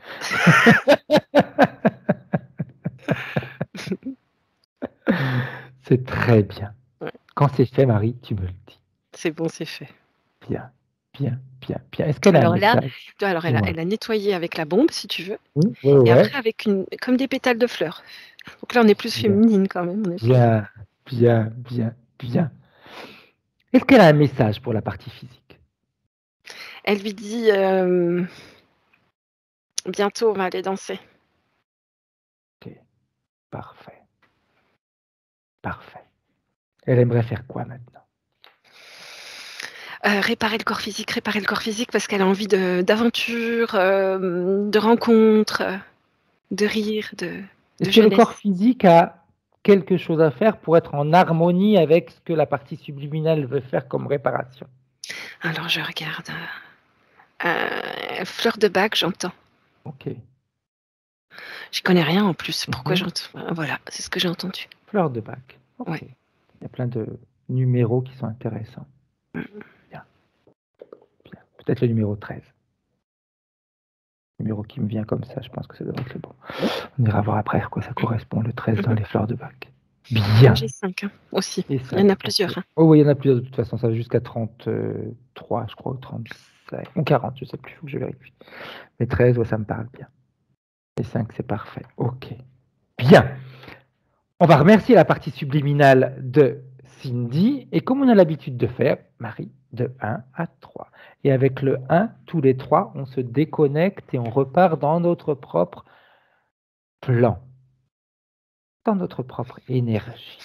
C'est très bien.
Ouais.
Quand c'est fait, Marie, tu me le dis.
C'est bon, c'est fait.
Bien, bien, bien, bien. Est-ce qu'elle a un
Alors là,
message?
alors
Dis-moi.
elle a nettoyé avec la bombe, si tu veux.
Oui, ouais,
Et
ouais.
après, avec comme des pétales de fleurs. Donc là, on est plus
Bien.
féminine quand même. En effet.
Bien, bien, bien, bien. Est-ce qu'elle a un message pour la partie physique?
Elle lui dit bientôt, on va aller danser.
Ok, parfait. Parfait. Elle aimerait faire quoi maintenant?
Réparer le corps physique parce qu'elle a envie d'aventure, de rencontres, de rire, de
Est-ce que le
jeunesse.
corps physique a quelque chose à faire pour être en harmonie avec ce que la partie subliminale veut faire comme réparation?
Alors je regarde. Fleur de bac, j'entends.
Ok.
J'y connais rien en plus. Pourquoi
Mhm.
j'entends? Voilà, c'est ce que j'ai entendu.
Fleur de bac. Ok.
Ouais.
Il y a plein de numéros qui sont intéressants. Bien. Bien. Peut-être le numéro 13. Le numéro qui me vient comme ça, je pense que ça devrait être le bon. On ira voir après à quoi ça correspond, le 13 dans les fleurs de bac. Bien.
J'ai 5
Et
aussi. Il y en
5.
a plusieurs.
Ok.
Hein.
Oh oui, il y en a plusieurs de toute façon, ça va jusqu'à 33, je crois, ou 35, ou 40, je ne sais plus, il faut que je vérifie. Mais 13, ouais, ça me parle bien. Et 5, c'est parfait. Ok. Bien. On va remercier la partie subliminale de Cindy. Et comme on a l'habitude de faire, Marie, de 1 à 3. Et avec le 1, tous les 3, on se déconnecte et on repart dans notre propre plan, dans notre propre énergie,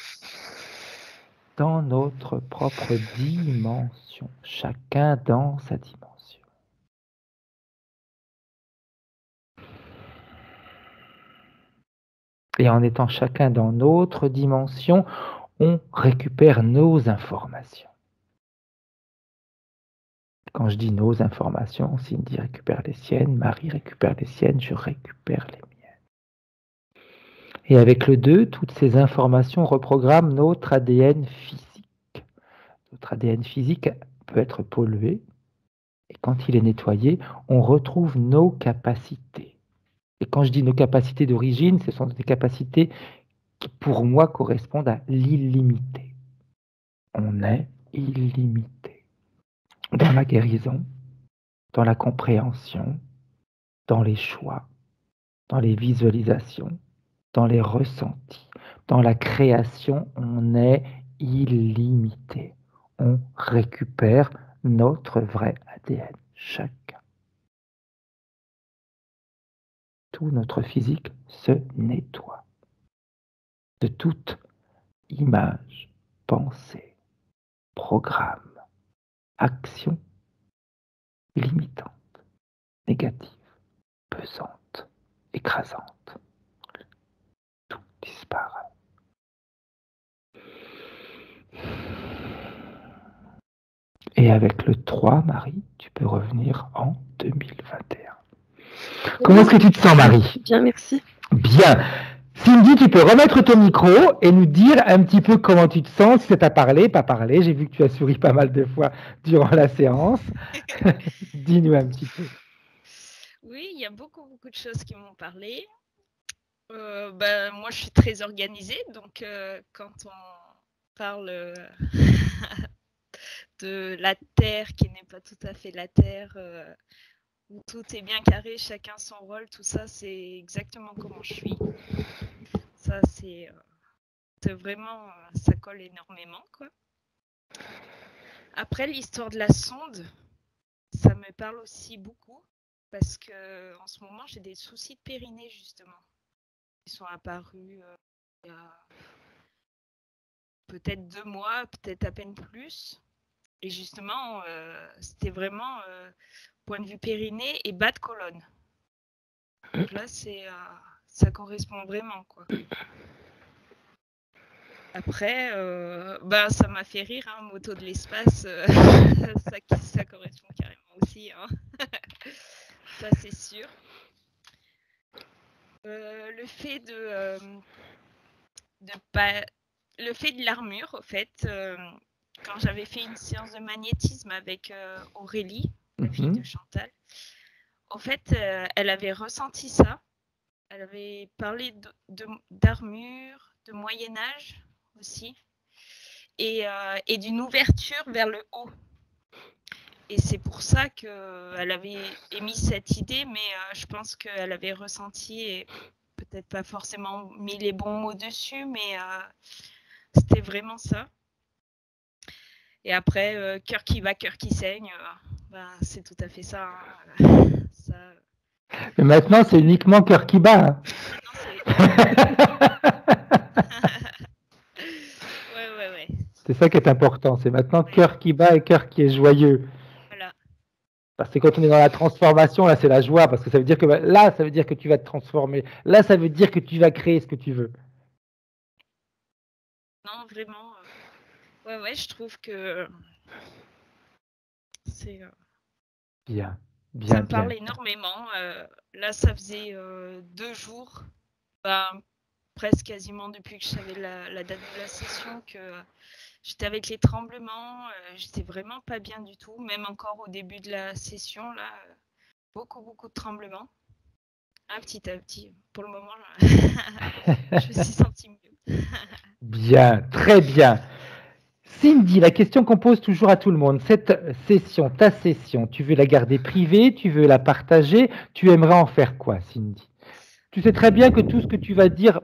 dans notre propre dimension, chacun dans sa dimension. Et en étant chacun dans notre dimension, on récupère nos informations. Quand je dis nos informations, Cindy récupère les siennes, Marie récupère les siennes, je récupère les miennes. Et avec le 2, toutes ces informations reprogramment notre ADN physique. Notre ADN physique peut être pollué, et quand il est nettoyé, on retrouve nos capacités. Et quand je dis nos capacités d'origine, ce sont des capacités qui, pour moi, correspondent à l'illimité. On est illimité. Dans la guérison, dans la compréhension, dans les choix, dans les visualisations, dans les ressentis, dans la création, on est illimité. On récupère notre vrai ADN, chacun. Tout notre physique se nettoie de toute image, pensée, programme, action limitante, négative, pesante, écrasante. Tout disparaît. Et avec le 3, Marie, tu peux revenir en 2021. Comment est-ce que tu te sens, Marie?
Bien, merci.
Bien. Cindy, tu peux remettre ton micro et nous dire un petit peu comment tu te sens, si ça t'a parlé, pas parlé. J'ai vu que tu as souri pas mal de fois durant la séance. Dis-nous un petit peu.
Oui, il y a beaucoup de choses qui m'ont parlé. Moi, je suis très organisée, donc quand on parle de la Terre qui n'est pas tout à fait la Terre, où tout est bien carré, chacun son rôle, tout ça, c'est exactement comment je suis. Ça, c'est vraiment, ça colle énormément, quoi. Après, l'histoire de la sonde, ça me parle aussi beaucoup, parce que en ce moment, j'ai des soucis de périnée, justement. Ils sont apparus il y a peut-être 2 mois, peut-être à peine plus. Et justement, c'était vraiment point de vue périnée et bas de colonne. Donc là, ça correspond vraiment, quoi. Après, ça m'a fait rire, hein, moto de l'espace, ça correspond carrément aussi, hein. Ça c'est sûr. Le fait de l'armure, en fait, quand j'avais fait une séance de magnétisme avec Aurélie, la fille de Chantal, en fait, elle avait ressenti ça. Elle avait parlé d'armure, de Moyen-Âge aussi, et d'une ouverture vers le haut. Et c'est pour ça qu'elle avait émis cette idée, mais je pense qu'elle avait ressenti, et peut-être pas forcément mis les bons mots dessus, mais c'était vraiment ça. Et après, cœur qui va, cœur qui saigne, c'est tout à fait ça, hein. Ça...
Mais maintenant, c'est uniquement cœur qui bat.
Ouais.
C'est ça qui est important. C'est maintenant cœur qui bat et cœur qui est joyeux.
Voilà.
Parce que quand on est dans la transformation, là, c'est la joie. Parce que ça veut dire que là, ça veut dire que tu vas te transformer. Là, ça veut dire que tu vas créer ce que tu veux.
Non, vraiment. Ouais, je trouve que c'est...
Bien.
Ça me parle énormément. Là, ça faisait 2 jours, presque quasiment depuis que je savais la date de la session, que j'étais avec les tremblements. J'étais vraiment pas bien du tout. Même encore au début de la session, là, beaucoup de tremblements. Petit à petit, pour le moment, je me suis sentie mieux.
Bien, très bien. Cindy, la question qu'on pose toujours à tout le monde, cette session, ta session, tu veux la garder privée, tu veux la partager, tu aimerais en faire quoi, Cindy? Tu sais très bien que tout ce que tu vas dire,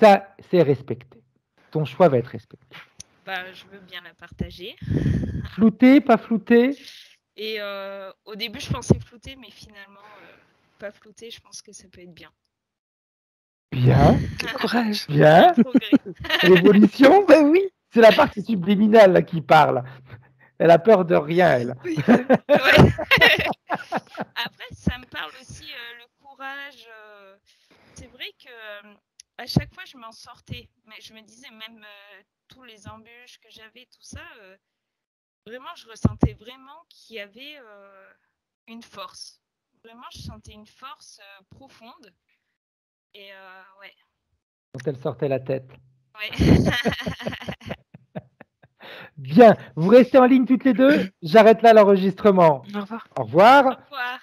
ça, c'est respecté. Ton choix va être respecté.
Je veux bien la partager.
Flouté, pas flouté?
Et au début, je pensais flouté, mais finalement, pas flouté, je pense que ça peut être bien.
Bien.
Quel courage.
Bien. L'évolution?
Ben oui.
C'est la partie subliminale là, qui parle. Elle a peur de rien, elle.
Oui.
Ouais. Après, ça me parle aussi le courage. C'est vrai que à chaque fois, je m'en sortais. Mais je me disais, même tous les embûches que j'avais, tout ça, vraiment, je ressentais vraiment qu'il y avait une force. Vraiment, je sentais une force profonde. Et ouais.
Quand elle sortait la tête.
Ouais.
Bien, vous restez en ligne toutes les deux. J'arrête là l'enregistrement.
Au revoir.
Au revoir.
Au revoir.